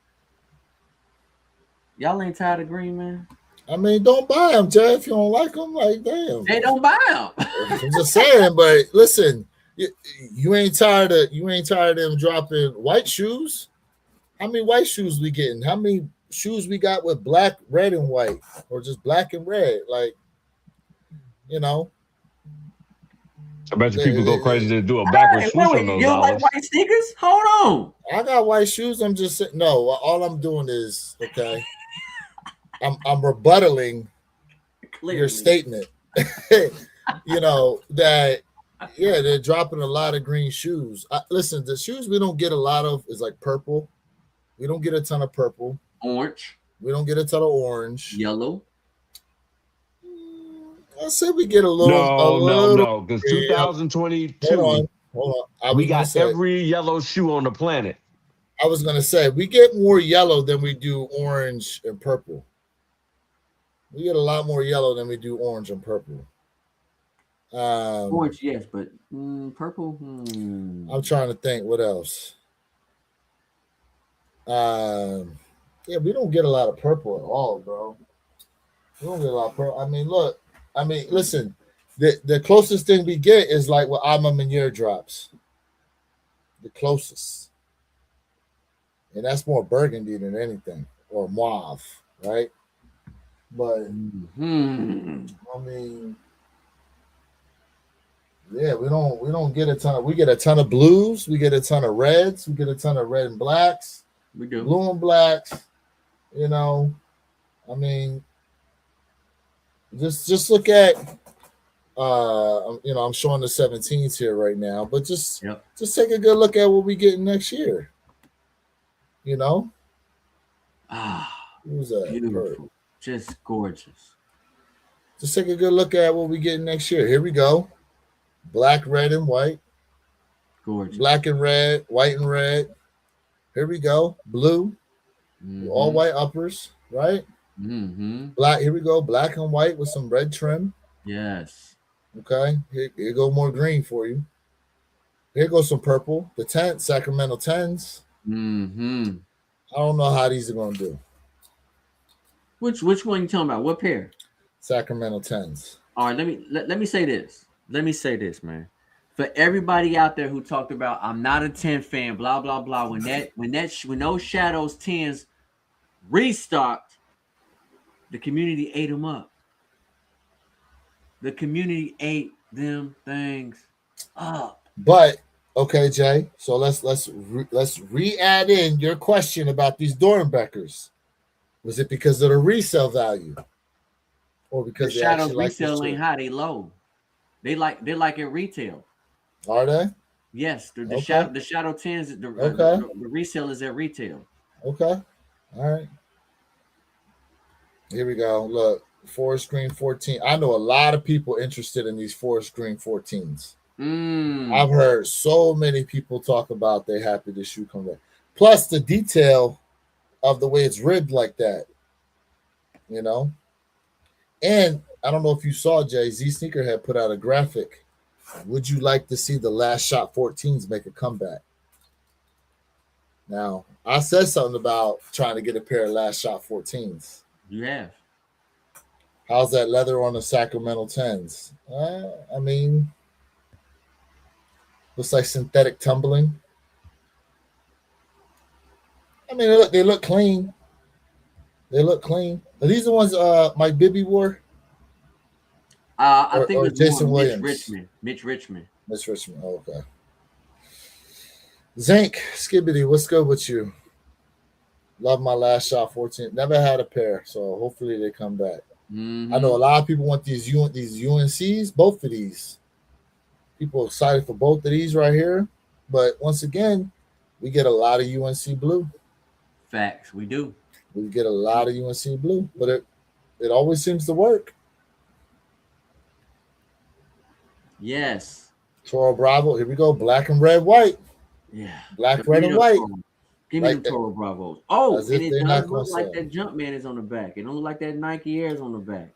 Y'all ain't tired of green, man? I mean, don't buy them, Jay. If you don't like them, like damn. They don't buy them. I'm just saying, but listen, you ain't tired of them dropping white shoes. How many white shoes we getting? How many shoes we got with black, red, and white, or just black and red? Like, you know, I bet you people go crazy to do a backward swoosh on those you don't like dollars. white sneakers? Hold on. I got white shoes. I'm just saying. No, all I'm doing is okay. I'm rebuttaling your statement. You know that. Yeah, they're dropping a lot of green shoes. Listen, the shoes we don't get a lot of is like purple. We don't get a ton of purple. Orange. We don't get a ton of orange. Yellow. I said we get a little. No. Because 2022, hold on. we got every yellow shoe on the planet. I was gonna say we get more yellow than we do orange and purple. We get a lot more yellow than we do orange and purple. Orange, yes, but purple. I'm trying to think what else. Yeah, we don't get a lot of purple at all, bro. We don't get a lot of purple. Listen, the closest thing we get is like what Alma Manier drops. The closest. And that's more burgundy than anything, or mauve, right? But I mean, yeah, we don't get a ton. We get a ton of blues. We get a ton of reds. We get a ton of red and blacks. We do. Blue and blacks. You know, I mean, just look at. I'm showing the 17s here right now, but just take a good look at what we get next year. You know. Who's that? Beautiful. Just gorgeous. Just take a good look at what we get next year. Here we go. Black, red, and white. Gorgeous. Black and red, white and red. Here we go. Blue. All white uppers, right? Black. Here we go. Black and white with some red trim. Yes. Okay. Here go more green for you. Here goes some purple. The 10 Sacramento 10s. I don't know how these are going to do. Which one you talking about? What pair? Sacramento 10s. All right, let me say this. Let me say this, man. For everybody out there who talked about I'm not a 10 fan, blah blah blah. When those Shadows 10s restocked, the community ate them up. The community ate them things up. But okay, Jay. So let's re-add in your question about these Dornbeckers. Was it because of the resale value, or because the Shadows resale ain't high? They low. They like it retail. Are they? Yes. The Shadow 10s. The resale is at retail. Okay. All right. Here we go. Look, forest green 14. I know a lot of people interested in these forest green 14s. I've heard so many people talk about they're happy this shoe come back. Plus the detail of the way it's ribbed like that, you know. And I don't know if you saw, Jay, Z Sneakerhead put out a graphic. Would you like to see the Last Shot 14s make a comeback? Now, I said something about trying to get a pair of Last Shot 14s. You have. How's that leather on the Sacramento 10s? I mean, looks like synthetic tumbling. I mean, they look clean. They look clean. Are these the ones Mike Bibby wore? I think it was Jason Williams. Mitch Richmond. Oh, okay. Zinc, Skibbity, what's good with you? Love my Last Shot 14. Never had a pair, so hopefully they come back. I know a lot of people want these UNCs, both of these. People are excited for both of these right here. But once again, We get a lot of UNC blue. Facts, we do. We get a lot of UNC blue, but it always seems to work. Yes. Toro Bravo. Here we go. Black and red, white. Yeah. Black, red, and white. Give me Like them Toro Bravos. Oh, as and if it they're does not look gonna like sell. that Jumpman is on the back. It don't look like that Nike Air is on the back.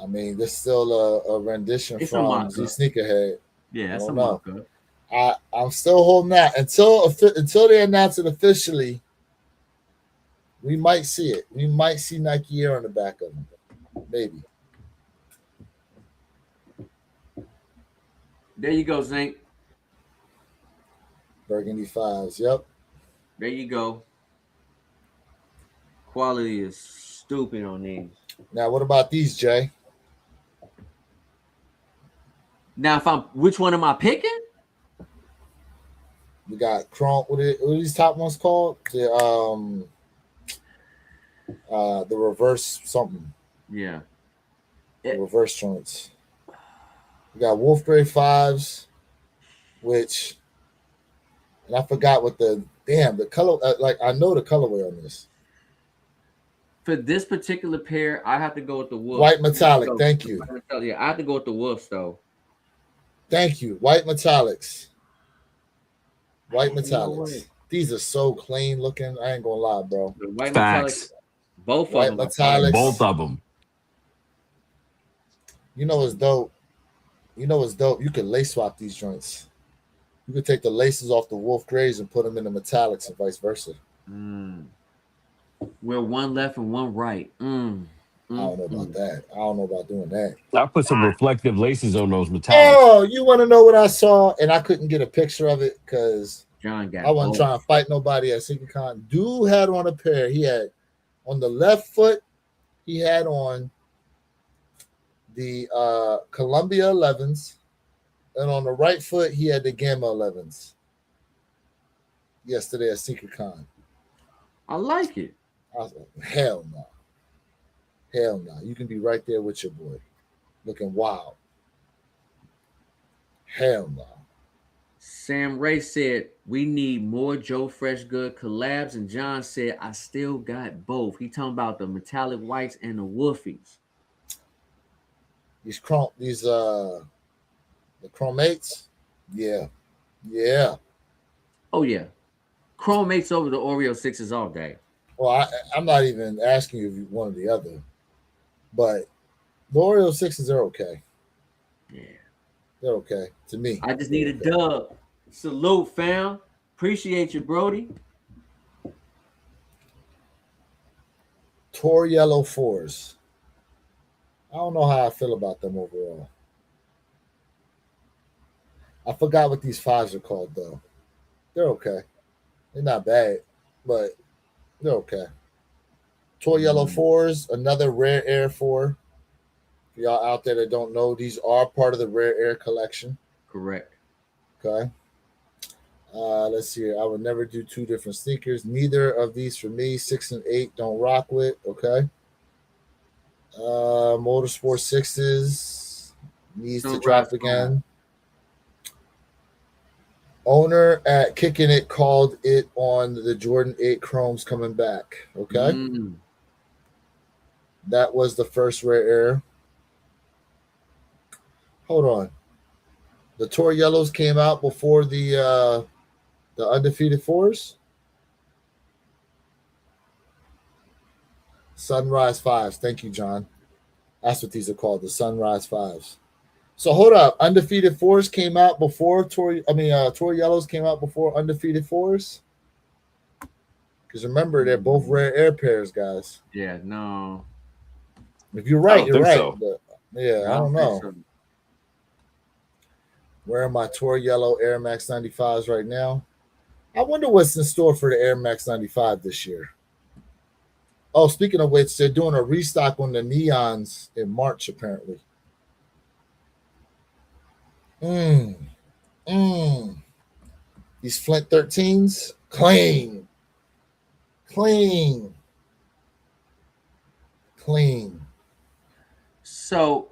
I mean, there's still a rendition It's a from mock-up. Z Sneakerhead. Yeah, that's don't a know. mock-up. I'm still holding that until they announce it officially. We might see it. We might see Nike Air on the back of them. Maybe. There you go, Zink. Burgundy 5s. Yep. There you go. Quality is stupid on these. Now, what about these, Jay? Now, which one am I picking? We got Chrome. What are these top ones called? The reverse something. Yeah. The reverse joints. We got Wolf Gray 5s, which, and I forgot what the color. I know the colorway on this. For this particular pair, I have to go with the Wolf. White metallic. Thank you. Yeah, I have to go with the Wolves though. Thank you. White metallics. White No metallics. way. These are so clean looking. I ain't gonna lie, bro. The white Facts. metallic, both White of them. metallics. Both of them. You know what's dope? You could lace swap these joints. You could take the laces off the Wolf Grays and put them in the metallics and vice versa. We're one left and one right. I don't know about that. I don't know about doing that. I put some reflective laces on those metallics. Oh, you want to know what I saw? And I couldn't get a picture of it because John got I wasn't both. trying to fight nobody at SneakerCon. Dude had on a pair. He had on the left foot, he had on the Columbia 11s. And on the right foot, he had the Gamma 11s. Yesterday at SneakerCon. I like it. I was like, hell no. Hell no. You can be right there with your boy. Looking wild. Hell no. Sam Ray said, we need more Joe Freshgood collabs. And John said, I still got both. He talking about the metallic whites and the wolfies. The chromates. Yeah. Yeah. Oh, yeah. Chromates over the Oreo 6s all day. Well, I'm not even asking you if you one or the other. But the Oreo 6s are okay. Yeah. They're okay. To me. I just need a dub. Salute, fam. Appreciate you, Brody. Tor Yellow 4s. I don't know how I feel about them overall. I forgot what these 5s are called, though. They're okay. They're not bad, but they're okay. Tor Yellow 4s, another Rare Air 4. For y'all out there that don't know, these are part of the Rare Air collection. Correct. Okay. Let's see here. I would never do two different sneakers. Neither of these for me. 6 and 8 don't rock with. Okay. Motorsport 6s needs to drop again. Owner at Kicking It called it on the Jordan 8 Chromes coming back. Okay. That was the first Rare Air. Hold on. The Tor Yellows came out before the Undefeated 4s. Sunrise 5s. Thank you, John. That's what these are called, the Sunrise 5s. So hold up. Undefeated 4s came out before Tor Yellows came out before Undefeated 4s. Because remember, they're both Rare Air pairs, guys. Yeah, no. If you're right, you're right. So. But yeah, I don't know. So. Wearing my Tor Yellow Air Max 95s right now. I wonder what's in store for the Air Max 95 this year. Oh, speaking of which, they're doing a restock on the Neons in March, apparently. These Flint 13s, clean. So,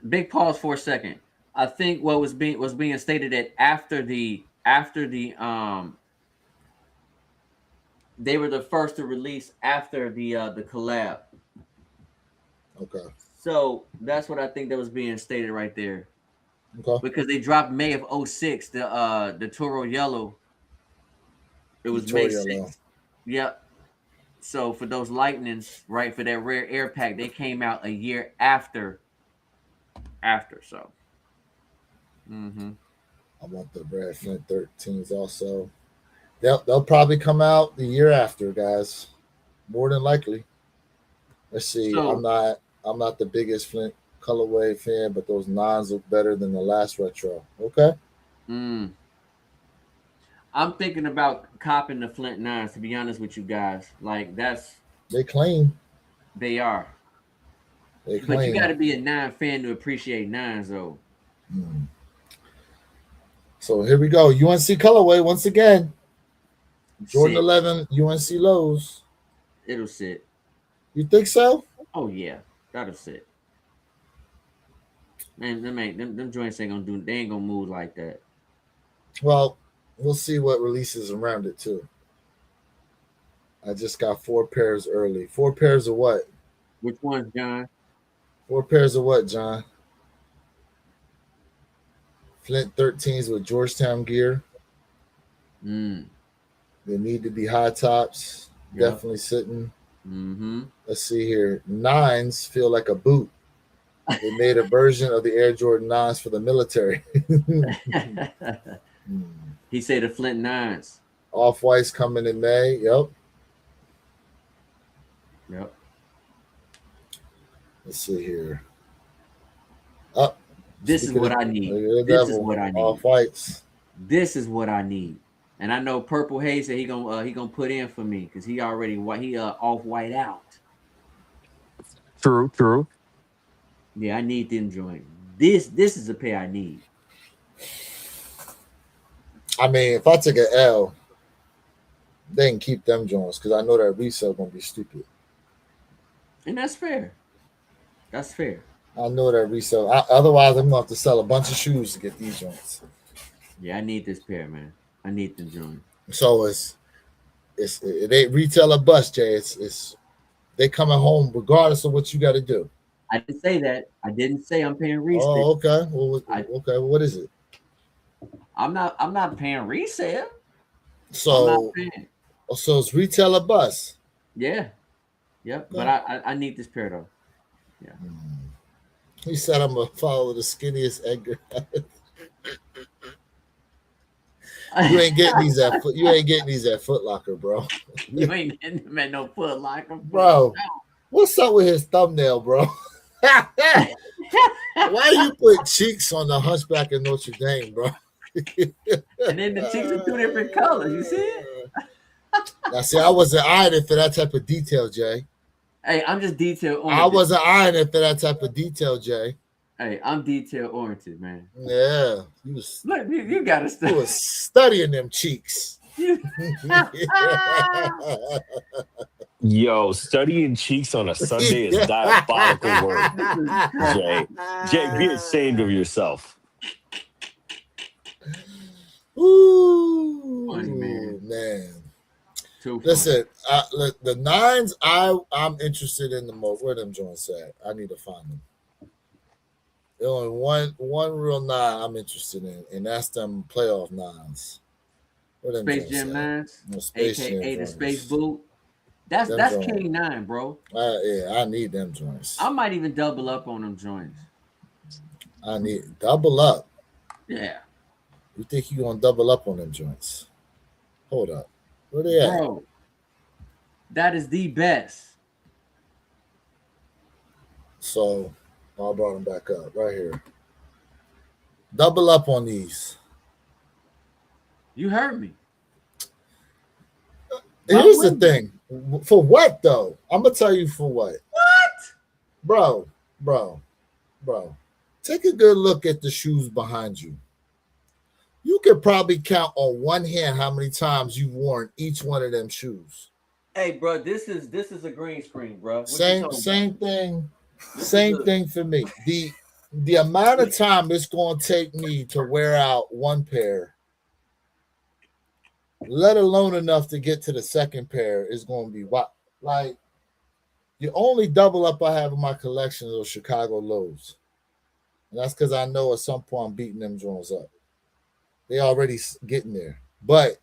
big pause for a second. I think what was being stated that after the they were the first to release after the collab. Okay. So that's what I think that was being stated right there. Okay. Because they dropped May of 06, the Toro Yellow. It was May Tutorial, 6th. Yep. So for those lightnings, right, for that rare air pack, they came out a year after. So. I want the Brad Flint 13s also. They'll probably come out the year after, guys. More than likely. Let's see. So- I'm not the biggest Flint colorway fan, but those nines look better than the last retro. Okay. I'm thinking about copping the Flint 9s, to be honest with you guys. Like They claim. they are. They But claim. you gotta be a 9 fan to appreciate 9s though. So here we go. UNC colorway once again. Jordan Sit. 11 UNC lows. It'll sit. You think so? Oh yeah, that'll sit. Man, them joints ain't gonna do. They ain't gonna move like that. Well, we'll see what releases around it too. I just got 4 pairs early. 4 pairs of what? Which ones, John? 4 pairs of what, John? Flint 13s with Georgetown gear. They need to be high tops. Yeah. Definitely sitting. Mm-hmm. Let's see here. 9s feel like a boot. They made a version of the Air Jordan 9s for the military. He said the Flint 9s. Off-whites coming in May. Yep. Let's see here. Up. This is what I need. This is what I need. Off-whites. This is what I need. And I know Purple Haze said he gonna put in for me because he already off white out. True. Yeah, I need them joint. This is a pair I need. I mean, if I take an L, they can keep them joints because I know that resale gonna be stupid. And that's fair. That's fair. I know that resale. Otherwise, I'm gonna have to sell a bunch of shoes to get these joints. Yeah, I need this pair, man. I need the joint. So it ain't retail or bust, Jay. It's they coming home regardless of what you got to do. I didn't say that. I didn't say I'm paying resale. Oh, okay. Well, okay. Well, what is it? I'm not paying resale. So it's retail or bust. Yeah. Yep. But I need this pair though. Yeah. He said I'm gonna follow the skinniest Edgar. You ain't getting these at Foot Locker, bro. You ain't getting them at no Foot Locker, bro. What's up with his thumbnail, bro? Why you put cheeks on the Hunchback of Notre Dame, bro? And then the cheeks are 2 different colors. You see it? Now, see, I wasn't eyeing it for that type of detail, Jay. Hey, I'm just detail oriented. I wasn't eyeing it for that type of detail, Jay. Hey, I'm detail oriented, man. Yeah, Look, you gotta study. You was studying them cheeks. Yo, studying cheeks on a Sunday is diabolical work. Jay, be ashamed of yourself. Ooh, Funny, man. Listen, the 9s, I'm interested in the most. Where them joints at? I need to find them. There's only one real 9 I'm interested in, and that's them playoff 9s. Space Jam 9s, no, Space aka Jam the Space Boot. That's King 9, bro. Yeah, I need them joints. I might even double up on them joints. I need double up. Yeah. You think you gonna double up on them joints? Hold up. Where they at? Bro, that is the best. So I brought them back up right here. Double up on these. You heard me. Here's the thing. For what though? I'm gonna tell you for what. What? Bro. Take a good look at the shoes behind you. You could probably count on one hand how many times you've worn each one of them shoes. Hey, bro, this is a green screen, bro. Same thing. Same thing for me. The amount of time it's going to take me to wear out one pair let alone enough to get to the second pair, is going to be like the only double up I have in my collection is Chicago lows, and that's because I know at some point I'm beating them Jones up. They already getting there, but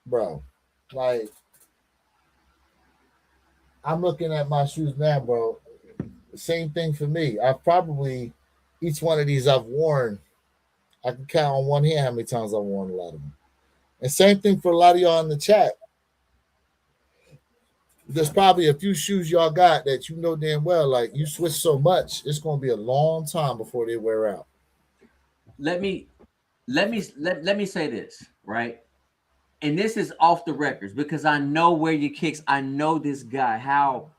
bro, like I'm looking at my shoes now, bro. Same thing for me. I've probably each one of these I've worn. I can count on one hand how many times I've worn a lot of them. And same thing for a lot of y'all in the chat. There's probably a few shoes y'all got that you know damn well, like you switch so much, it's gonna be a long time before they wear out. Let me say this, right? And this is off the records because I know where your kicks. I know this guy, how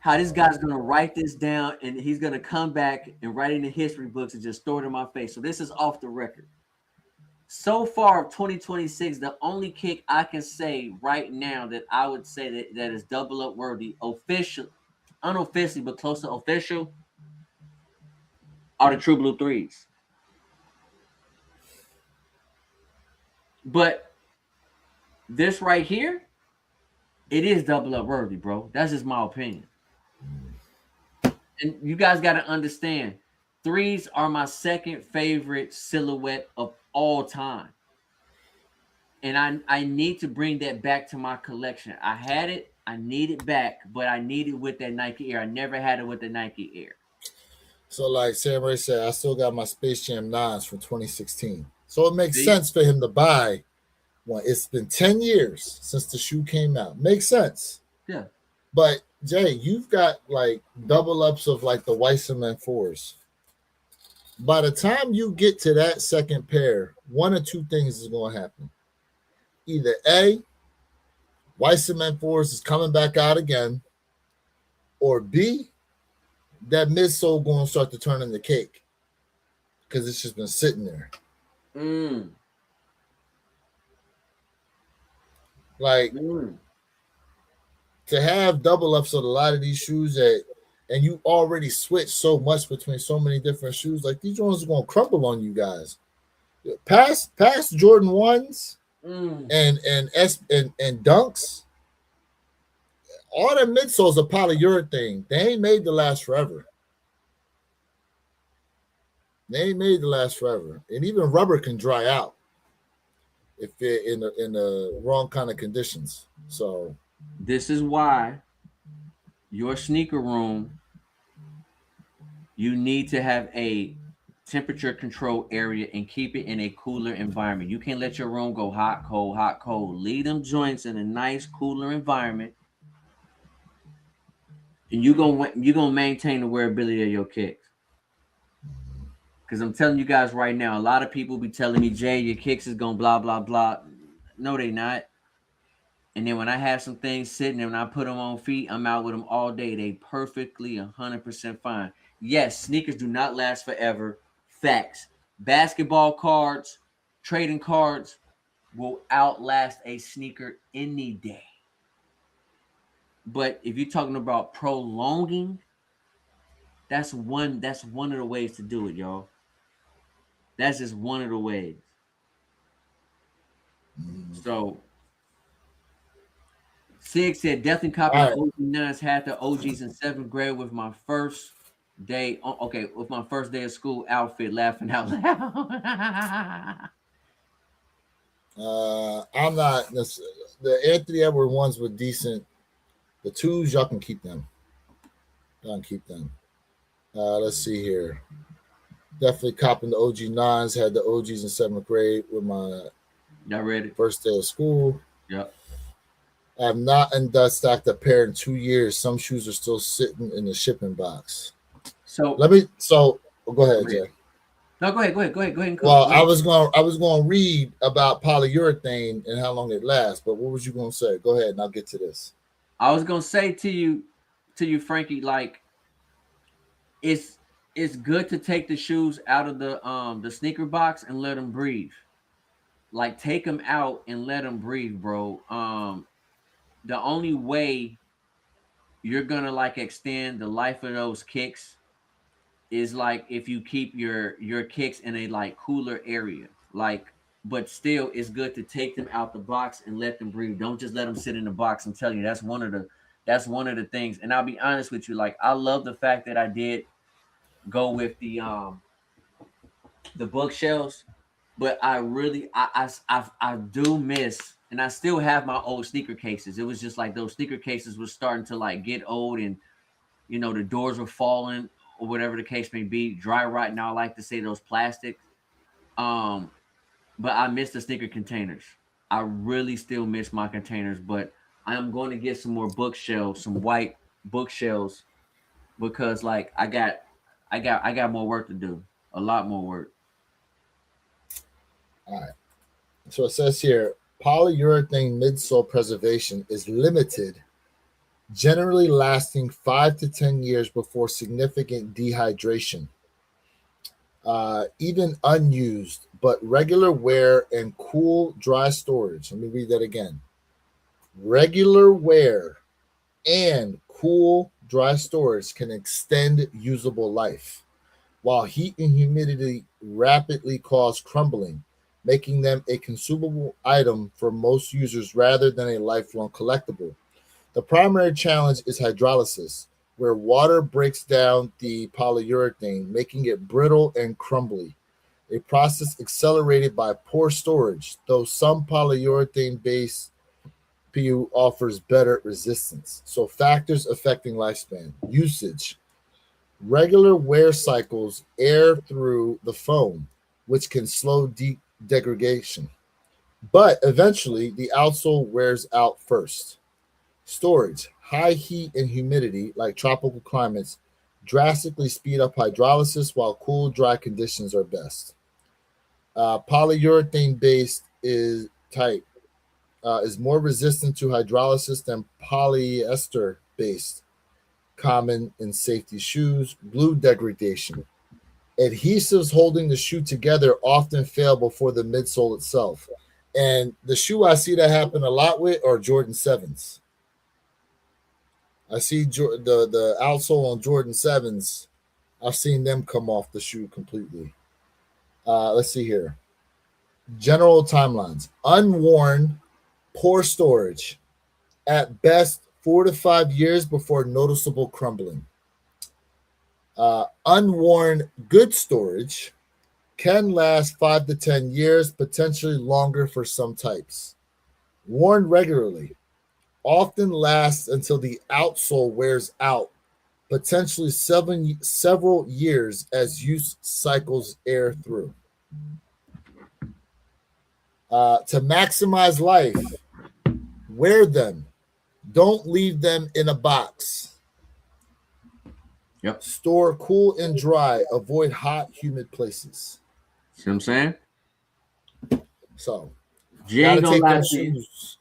this guy's gonna write this down and he's gonna come back and write in the history books and just throw it in my face. So this is off the record. So far of 2026, the only kick I can say right now that I would say that is double up worthy, official, unofficially, but close to official, are the True Blue 3s. But this right here, it is double up worthy, bro. That's just my opinion. And you guys got to understand, 3s are my second favorite silhouette of all time. And I need to bring that back to my collection. I had it, I need it back, but I need it with that Nike Air. I never had it with the Nike Air. So like Sam Ray said, I still got my Space Jam 9s from 2016. So it makes sense for him to buy one. It's been 10 years since the shoe came out. Makes sense. Yeah. But Jay, you've got like double ups of like the white cement 4s. By the time you get to that second pair, one or two things is going to happen. Either A, white cement 4s is coming back out again, or B, that midsole going to start to turn into cake because it's just been sitting there. Like to have double ups of a lot of these shoes and you already switch so much between so many different shoes, like these ones are going to crumble on you guys. Past Jordan 1s and dunks, all the midsoles are polyurethane. They ain't made to last forever. And even rubber can dry out if they're in the wrong kind of conditions. So this is why your sneaker room, you need to have a temperature control area and keep it in a cooler environment. You can't let your room go hot, cold. Leave them joints in a nice, cooler environment. And you're gonna maintain the wearability of your kicks. Because I'm telling you guys right now, a lot of people be telling me, Jay, your kicks is gonna blah blah blah. No, they not. And then when I have some things sitting there and I put them on feet, I'm out with them all day. They perfectly 100% fine. Yes, sneakers do not last forever. Facts. Basketball cards, trading cards will outlast a sneaker any day. But if you're talking about prolonging, that's one of the ways to do it, y'all. That's just one of the ways. So Sig said, definitely copy OG 9s, had the OGs in 7th grade with my first day. With my first day of school outfit, laughing out loud. I'm not the Anthony Edwards ones were decent. The 2s, y'all can keep them. Let's see here. Definitely copping the OG 9s, had the OGs in 7th grade with my first day of school. Yep. I have not stacked a pair in 2 years. Some shoes are still sitting in the shipping box. So go ahead, Jay. No, go ahead. Well, I was going to read about polyurethane and how long it lasts, but what was you going to say? Go ahead and I'll get to this. I was going to say to you, Frankie, like it's good to take the shoes out of the sneaker box and let them breathe. Like take them out and let them breathe, bro. The only way you're gonna like extend the life of those kicks is like if you keep your kicks in a like cooler area. Like but still, it's good to take them out the box and let them breathe. Don't just let them sit in the box. I'm telling you, that's one of the things. And I'll be honest with you, like I love the fact that I did go with the bookshelves, but I really I do miss, and I still have my old sneaker cases. It was just like those sneaker cases was starting to like get old, and you know the doors were falling or whatever the case may be, dry rot. Now I like to say those plastics. But I miss the sneaker containers. I really still miss my containers, but I am going to get some more bookshelves, some white bookshelves, because like I got more work to do, a lot more work. All right. So it says here, polyurethane midsole preservation is limited, generally lasting 5 to 10 years before significant dehydration. Even unused, but regular wear and cool, dry storage. Let me read that again. Regular wear and cool, dry storage can extend usable life, while heat and humidity rapidly cause crumbling, making them a consumable item for most users rather than a lifelong collectible. The primary challenge is hydrolysis, where water breaks down the polyurethane, making it brittle and crumbly, a process accelerated by poor storage, though some polyurethane-based PU offers better resistance. So factors affecting lifespan: usage. Regular wear cycles air through the foam, which can slow degradation. But eventually, the outsole wears out first. Storage. High heat and humidity, like tropical climates, drastically speed up hydrolysis, while cool, dry conditions are best. Polyurethane-based is more resistant to hydrolysis than polyester-based, common in safety shoes. Glue degradation. Adhesives holding the shoe together often fail before the midsole itself. And the shoe I see that happen a lot with are Jordan 7s. I see the outsole on Jordan 7s. I've seen them come off the shoe completely. Let's see here. General timelines. Unworn, poor storage. At best, 4 to 5 years before noticeable crumbling. Unworn, good storage can last 5 to 10 years, potentially longer for some types. Worn regularly often lasts until the outsole wears out, potentially several years as use cycles air through. To maximize life, wear them. Don't leave them in a box. Yep. Store cool and dry. Avoid hot, humid places. See what I'm saying? So, Jay ain't gonna lie to you. shoes.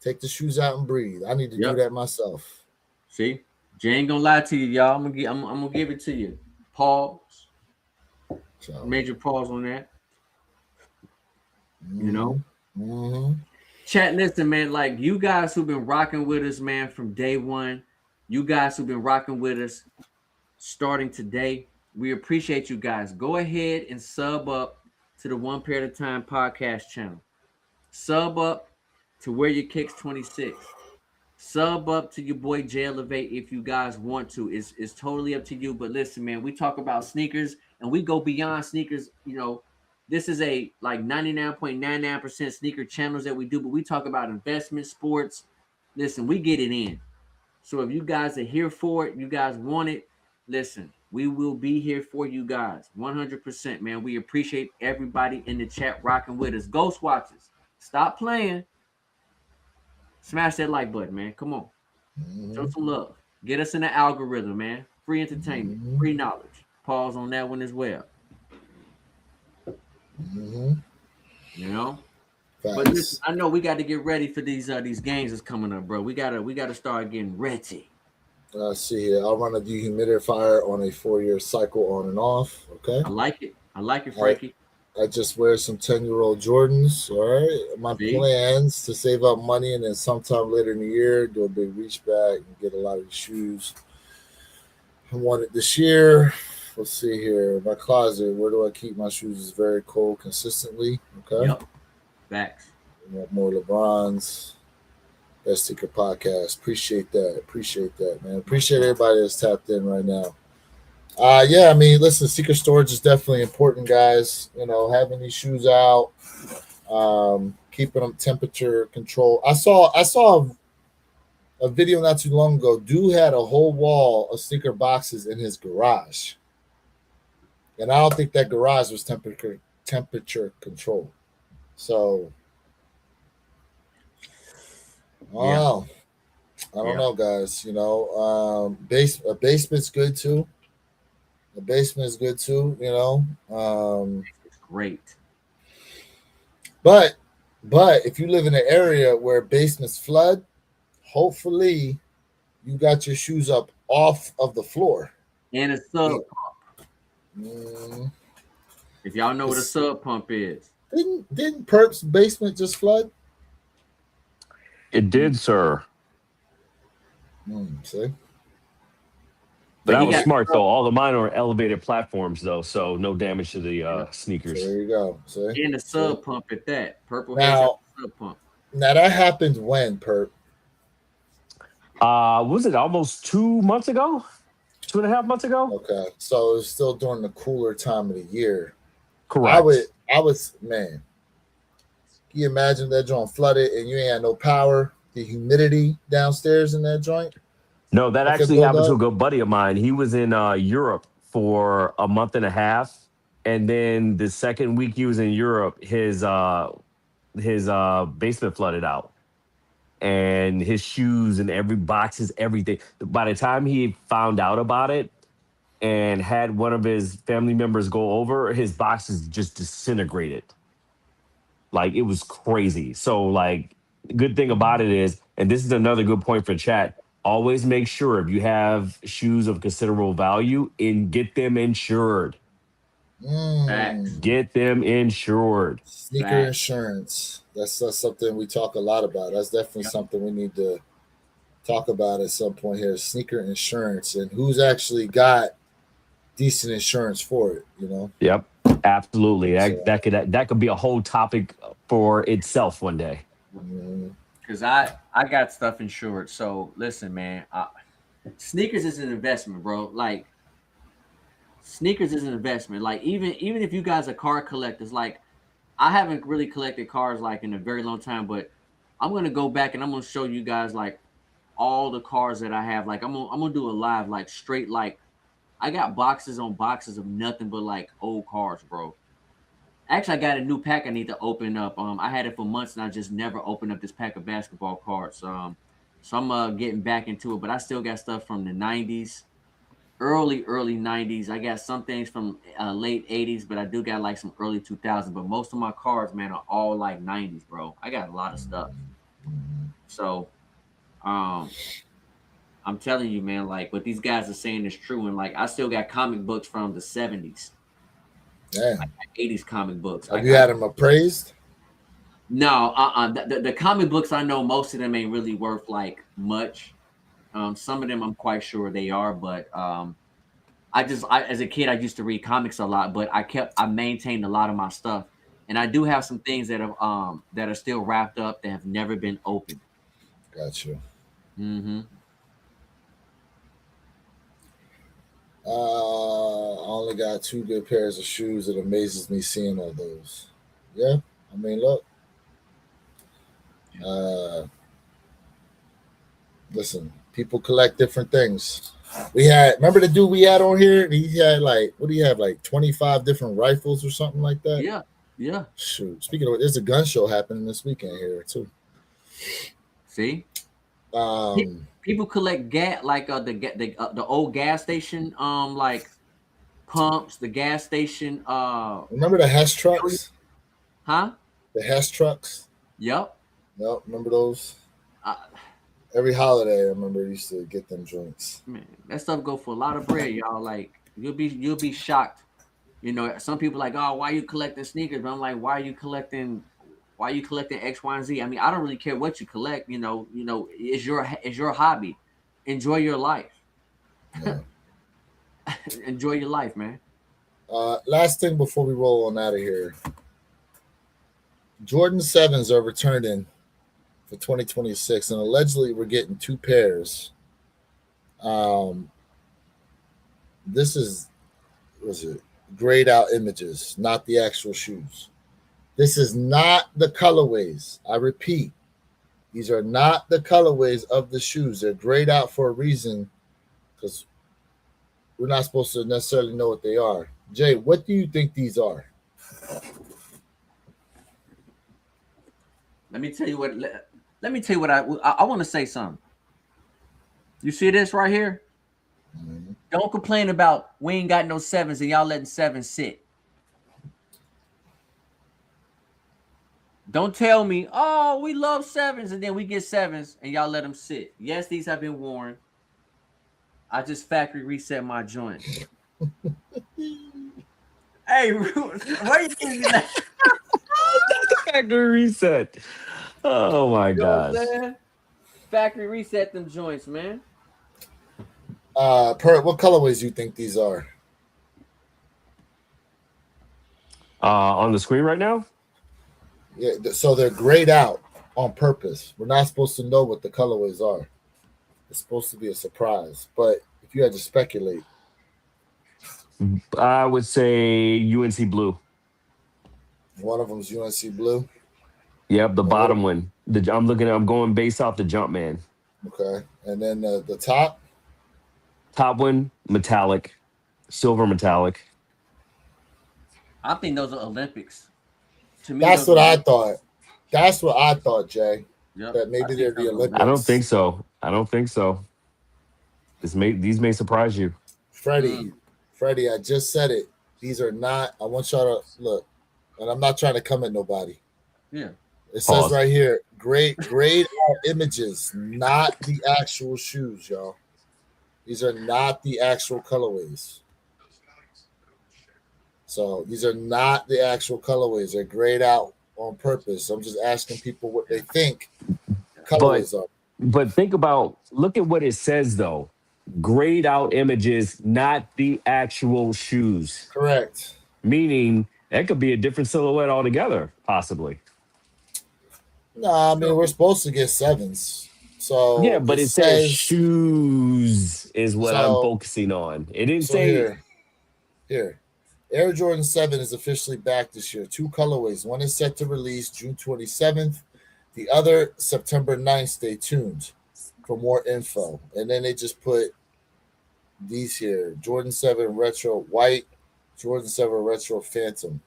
Take the shoes out and breathe. I need to do that myself. See, Jay ain't gonna lie to you, y'all. I'm gonna give it to you. Pause. So, Major pause on that. You know. Mm-hmm. Chat, listen, man. Like you guys who've been rocking with us, man, from day one. You guys who've been rocking with us starting today. We appreciate you guys. Go ahead and sub up to the One Pair at a Time podcast channel. Sub up to Wear Your Kicks 26. Sub up to your boy Jay Elevate if you guys want to. It's totally up to you. But listen, man, we talk about sneakers and we go beyond sneakers. You know, this is a like 99.99% sneaker channels that we do, but we talk about investment, sports. Listen, we get it in. So if you guys are here for it, you guys want it, listen, we will be here for you guys. 100%, man. We appreciate everybody in the chat rocking with us. Ghost Watchers, stop playing. Smash that like button, man. Come on. Show some love. Get us in the algorithm, man. Free entertainment, free knowledge. Pause on that one as well. You know? Facts. But listen, I know we got to get ready for these games that's coming up, bro. We gotta start getting ready. Let's see here. I'll run a dehumidifier on a 4-year cycle on and off. Okay. I like it, Frankie. I just wear some 10-year-old Jordans. All right. My plans to save up money and then sometime later in the year do a big reach back and get a lot of shoes. I want it this year. let's see here. My closet. Where do I keep my shoes? Is very cold consistently. Okay. Yep. Facts. We want more LeBrons. Best Sticker Podcast. Appreciate that, man. Appreciate everybody that's tapped in right now. Yeah, I mean, listen, secret storage is definitely important, guys. You know, having these shoes out, keeping them temperature control. I saw a video not too long ago. Dude had a whole wall of sneaker boxes in his garage, and I don't think that garage was temperature controlled. So, wow. I don't know, guys. You know, a basement's good too. The basement is good too. You know, It's great. but if you live in an area where basements flood, hopefully you got your shoes up off of the floor. And a sub. Mm, If y'all know what a sub pump is. didn't Perp's basement just flood? It did, sir. See, But that he was got- smart, though. All of mine are elevated platforms, though, so no damage to the sneakers. there you go. See, And a sub pump at that. Purple Now- has a sub pump. now that happened when Perp. Was it almost 2 months ago? 2.5 months ago? Okay, so it's still during the cooler time of the year. Correct. I was man. Can you imagine that joint flooded and you ain't had no power? The humidity downstairs in that joint. No, that I could actually build happened to a up. good buddy of mine. He was in Europe for a month and a half, and then the second week he was in Europe, his basement flooded out, and his shoes and every boxes, everything. By the time he found out about it and had one of his family members go over, his boxes just disintegrated. Like, it was crazy. So, like, the good thing about it is, and this is another good point for chat, always make sure if you have shoes of considerable value, get them insured. Facts. Get them insured. Sneaker Facts. insurance. That's something we talk a lot about. That's definitely something we need to talk about at some point here. Sneaker insurance and who's actually got decent insurance for it. You know. Yep, absolutely. So- That could be a whole topic for itself one day. Mhm. Because I got stuff insured. So listen, man, sneakers is an investment, bro. Like sneakers is an investment. Like even if you guys are car collectors, like I haven't really collected cars like in a very long time, but I'm gonna go back and I'm gonna show you guys like all the cars that I have. Like I'm gonna do a live like straight like I got boxes on boxes of nothing but like old cars, bro. Actually, I got a new pack I need to open up. I had it for months and I just never opened up this pack of basketball cards. So I'm getting back into it, but I still got stuff from the 90s, early 90s. I got some things from late 80s, but I do got like some early 2000s. But most of my cards, man, are all like 90s, bro. I got a lot of stuff. So I'm telling you, man, like what these guys are saying is true. And like I still got comic books from the 70s. Damn. 80s comic books. Have you had them appraised? No, the comic books I know most of them ain't really worth like much. Some of them I'm quite sure they are, but I as a kid I used to read comics a lot, but I maintained a lot of my stuff, and I do have some things that are still wrapped up that have never been opened. Got you. Mm-hmm. I only got 2 good pairs of shoes. It amazes me seeing all those. Yeah, I mean, look. Listen, people collect different things. Remember the dude we had on here? He had like, what do you have, like 25 different rifles or something like that? Yeah. Shoot. Speaking of it, there's a gun show happening this weekend here too. See, Um, people collect gas like the old gas station like pumps, the gas station remember the Hess trucks? huh? The Hess trucks? Yep. Yep, remember those? Uh, Every holiday, I remember used to get them joints. Man, that stuff go for a lot of bread, y'all. Like you'll be shocked. You know, some people like, oh, why are you collecting sneakers? But I'm like, why are you collecting X, Y, and Z? I mean, I don't really care what you collect. You know, it's your hobby. Enjoy your life. Yeah. enjoy your life, man. Last thing before we roll on out of here. Jordan 7s are returning for 2026, and allegedly we're getting 2 pairs. This was it grayed out images, not the actual shoes. This is not the colorways. I repeat, these are not the colorways of the shoes. They're grayed out for a reason, because we're not supposed to necessarily know what they are. Jay, what do you think these are? Let me tell you what. Let me tell you what I want to say something. You see this right here? Mm-hmm. Don't complain about we ain't got no 7s and y'all letting 7s sit. Don't tell me, oh, we love 7s and then we get 7s and y'all let them sit. Yes, these have been worn. I just factory reset my joint. Hey, why you giving me that? Factory reset. Oh my You know what I'm gosh. saying? Factory reset them joints, man. What colorways do you think these are? On the screen right now? Yeah, so they're grayed out on purpose. We're not supposed to know what the colorways are. It's supposed to be a surprise. But if you had to speculate, I would say UNC blue. one of them's UNC blue. Yep, the And bottom one. I'm going based off the jump man. Okay, and then the top. Top one, metallic, silver metallic. I think those are Olympics. To me, That's those what are I thought. That's what I thought, Jay. Yep, That maybe I think they're the those are Olympics. I don't think so. I don't think so. These may surprise you. Freddie, I just said it. These are not. I want y'all to look, and I'm not trying to come at nobody. Yeah. It Pause. says right here, grayed out images, not the actual shoes, y'all. These are not the actual colorways. So these are not the actual colorways. They're grayed out on purpose. I'm just asking people what they think colorways are. But look at what it says though. Grayed out images, not the actual shoes. Correct. Meaning that could be a different silhouette altogether, possibly. No, I mean we're supposed to get 7s. So Yeah, but it says shoes is what I'm focusing on. It didn't say here. Air Jordan 7 is officially back this year. 2 colorways. One is set to release June 27th. The other September 9th. Stay tuned for more info. And then they just put these here. Jordan 7 Retro White, Jordan 7 Retro Phantom.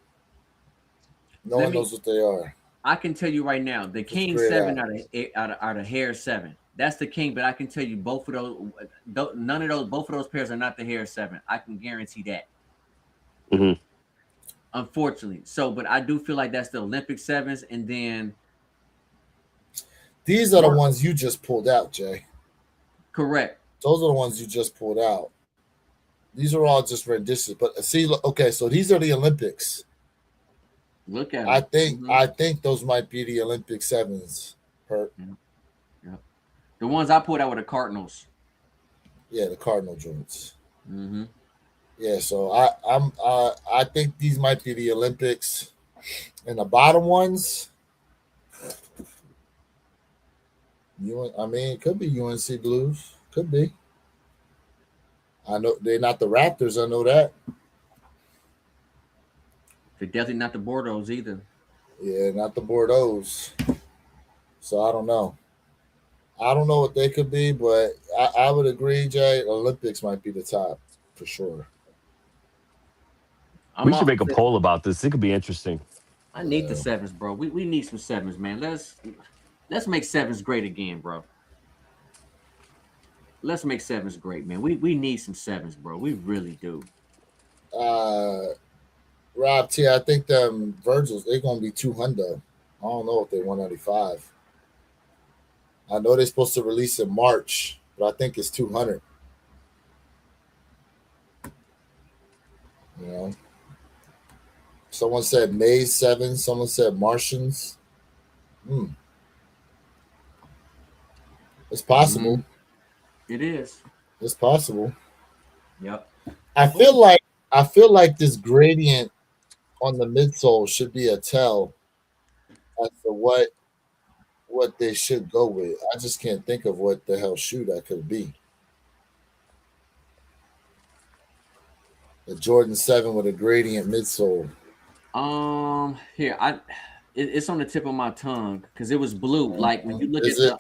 No one knows what they are. I can tell you right now, the King 7 are the Hair 7. That's the King, but I can tell you both of those pairs are not the Hair 7. I can guarantee that. Mm-hmm. Unfortunately. So, but I do feel like that's the Olympic 7s, and then these are the ones you just pulled out, Jay. Correct. Those are the ones you just pulled out. These are all just renditions. But see, okay, so these are the Olympics. Look at I think those might be the Olympic 7s. Yeah. The ones I pulled out were the Cardinals. Yeah, the Cardinal joints. Mm-hmm. Yeah, so I think these might be the Olympics, and the bottom ones. It could be UNC Blues. Could be. I know they're not the Raptors. I know that. They're definitely not the Bordeaux either. Yeah, not the Bordeaux. So I don't know. I don't know what they could be, but I would agree, Jay. Olympics might be the top for sure. We should make a poll about this. It could be interesting. I need the 7s, bro. We need some 7s, man. Let's make 7s great again, bro. Let's make 7s great, man. We need some 7s, bro. We really do. Rob T, I think them Virgils, they're gonna be 200. I don't know if they're 195. I know they're supposed to release in March, but I think it's 200. You know, someone said May 7. Someone said Martians. It's possible. It is. It's possible. Yep. I feel like this gradient on the midsole should be a tell as to what they should go with. I just can't think of what the hell shoe that could be. The Jordan 7 with a gradient midsole. Here it's on the tip of my tongue because it was blue. Like when you look Is at it?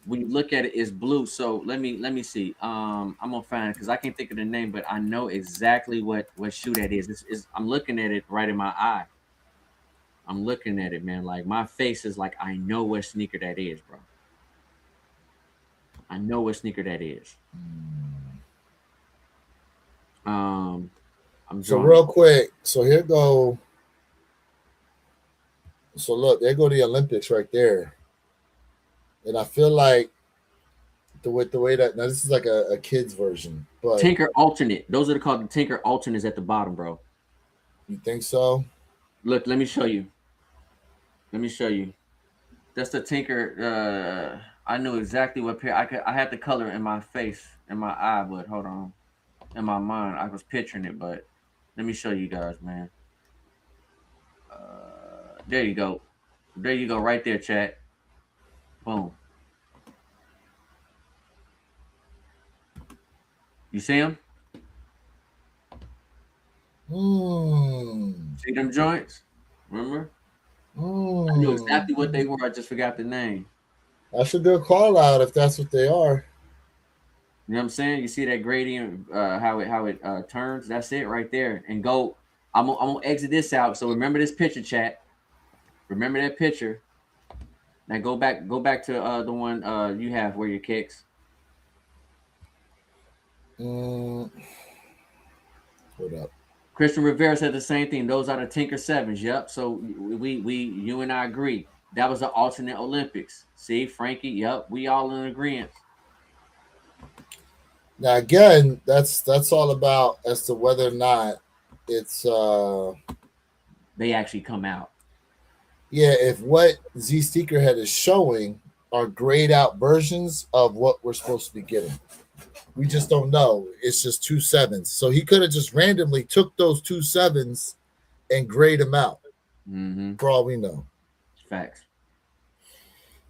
when you look at it, it's blue. So let me see. I'm gonna find it because I can't think of the name, but I know exactly what shoe that is. I'm looking at it right in my eye. I'm looking at it, man. Like my face is like, I know what sneaker that is, bro. I know what sneaker that is. I'm So drawing. real quick, so here go. So look, there go the Olympics right there, and I feel like the way that now this is like a kid's version, but Tinker alternate. Those are called the Tinker alternates at the bottom, bro. you think so? Look, let me show you. Let me show you. That's the Tinker. I knew exactly what pair. I had the color in my face, in my eye, but hold on. In my mind, I was picturing it, but let me show you guys, man. There you go. There you go, right there, chat. Boom. You see them? See them joints? Remember? I knew exactly what they were. I just forgot the name. That's a good call out if that's what they are. You know what I'm saying? You see that gradient, how it turns? That's it right there. And go. I'm gonna exit this out. So remember this picture, chat. Remember that picture. Now go back to the one you have where your kicks. Hold up. Christian Rivera said the same thing. Those are the Tinker 7s. Yep. So you and I agree. That was the alternate Olympics. See, Frankie, yep, we all in agreement. Now again, that's all about as to whether or not it's they actually come out. Yeah, if what Z Sneakerhead is showing are grayed out versions of what we're supposed to be getting. We just don't know. It's just 2 7s. So he could have just randomly took those 2 7s and grayed them out. For all we know. Facts.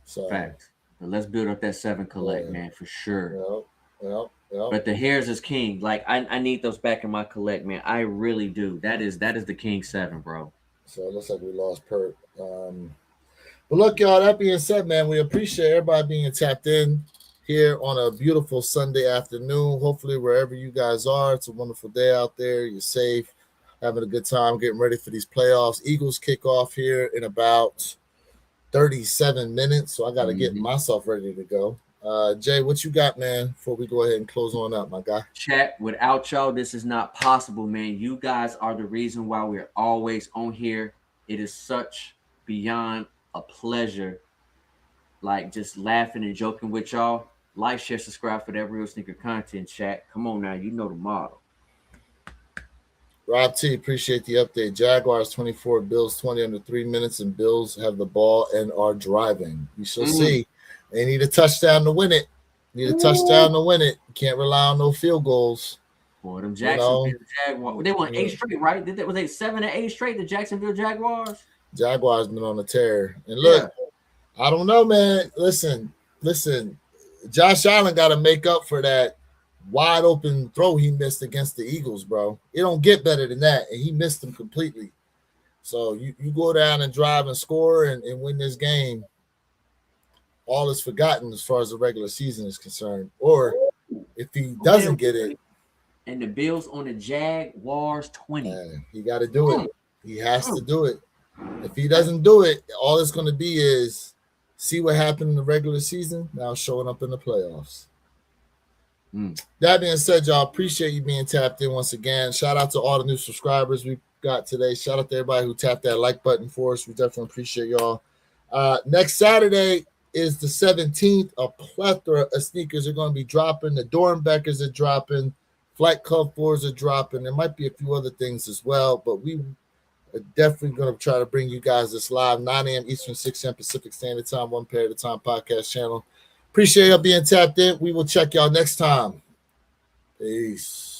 So facts. But let's build up that 7 collect, man, for sure. Yep. But the hairs is king. Like I need those back in my collect, man. I really do. That is the king 7, bro. So it looks like we lost Perk. But look, y'all, that being said, man, we appreciate everybody being tapped in here on a beautiful Sunday afternoon. Hopefully, wherever you guys are, it's a wonderful day out there. You're safe, having a good time, getting ready for these playoffs. Eagles kick off here in about 37 minutes, so I got to get myself ready to go. Jay, what you got, man, before we go ahead and close on up, my guy? Chat, without y'all, this is not possible, man. You guys are the reason why we're always on here. It is such beyond a pleasure, like just laughing and joking with y'all. Like, share, subscribe for that real sneaker content, chat. Come on now, you know the model. Rob T, appreciate the update. Jaguars 24, Bills 20 under 3 minutes, and Bills have the ball and are driving. We shall see. They need a touchdown to win it. You can't rely on no field goals. Boy, them Jacksonville Jaguars. They won 8 straight, right? Was they 7 or 8 straight? The Jacksonville Jaguars. Jaguars been on a tear. And look, I don't know, man. Listen. Josh Allen got to make up for that wide open throw he missed against the Eagles, bro. It don't get better than that, and he missed them completely. So you go down and drive and score and win this game. All is forgotten as far as the regular season is concerned. Or if he doesn't get it. And the Bills on the Jaguars 20. He got to do it. He has to do it. If he doesn't do it, all it's going to be is see what happened in the regular season, now showing up in the playoffs. That being said, y'all, appreciate you being tapped in once again. Shout out to all the new subscribers we got today. Shout out to everybody who tapped that like button for us. We definitely appreciate y'all. Next Saturday is the 17th. A plethora of sneakers are going to be dropping. The Dornbeckers are dropping. Flight Club 4s are dropping. There might be a few other things as well, but we are definitely going to try to bring you guys this live, 9 a.m. Eastern, 6 a.m. Pacific Standard Time, one pair at a time podcast channel. Appreciate y'all being tapped in. We will check y'all next time. Peace.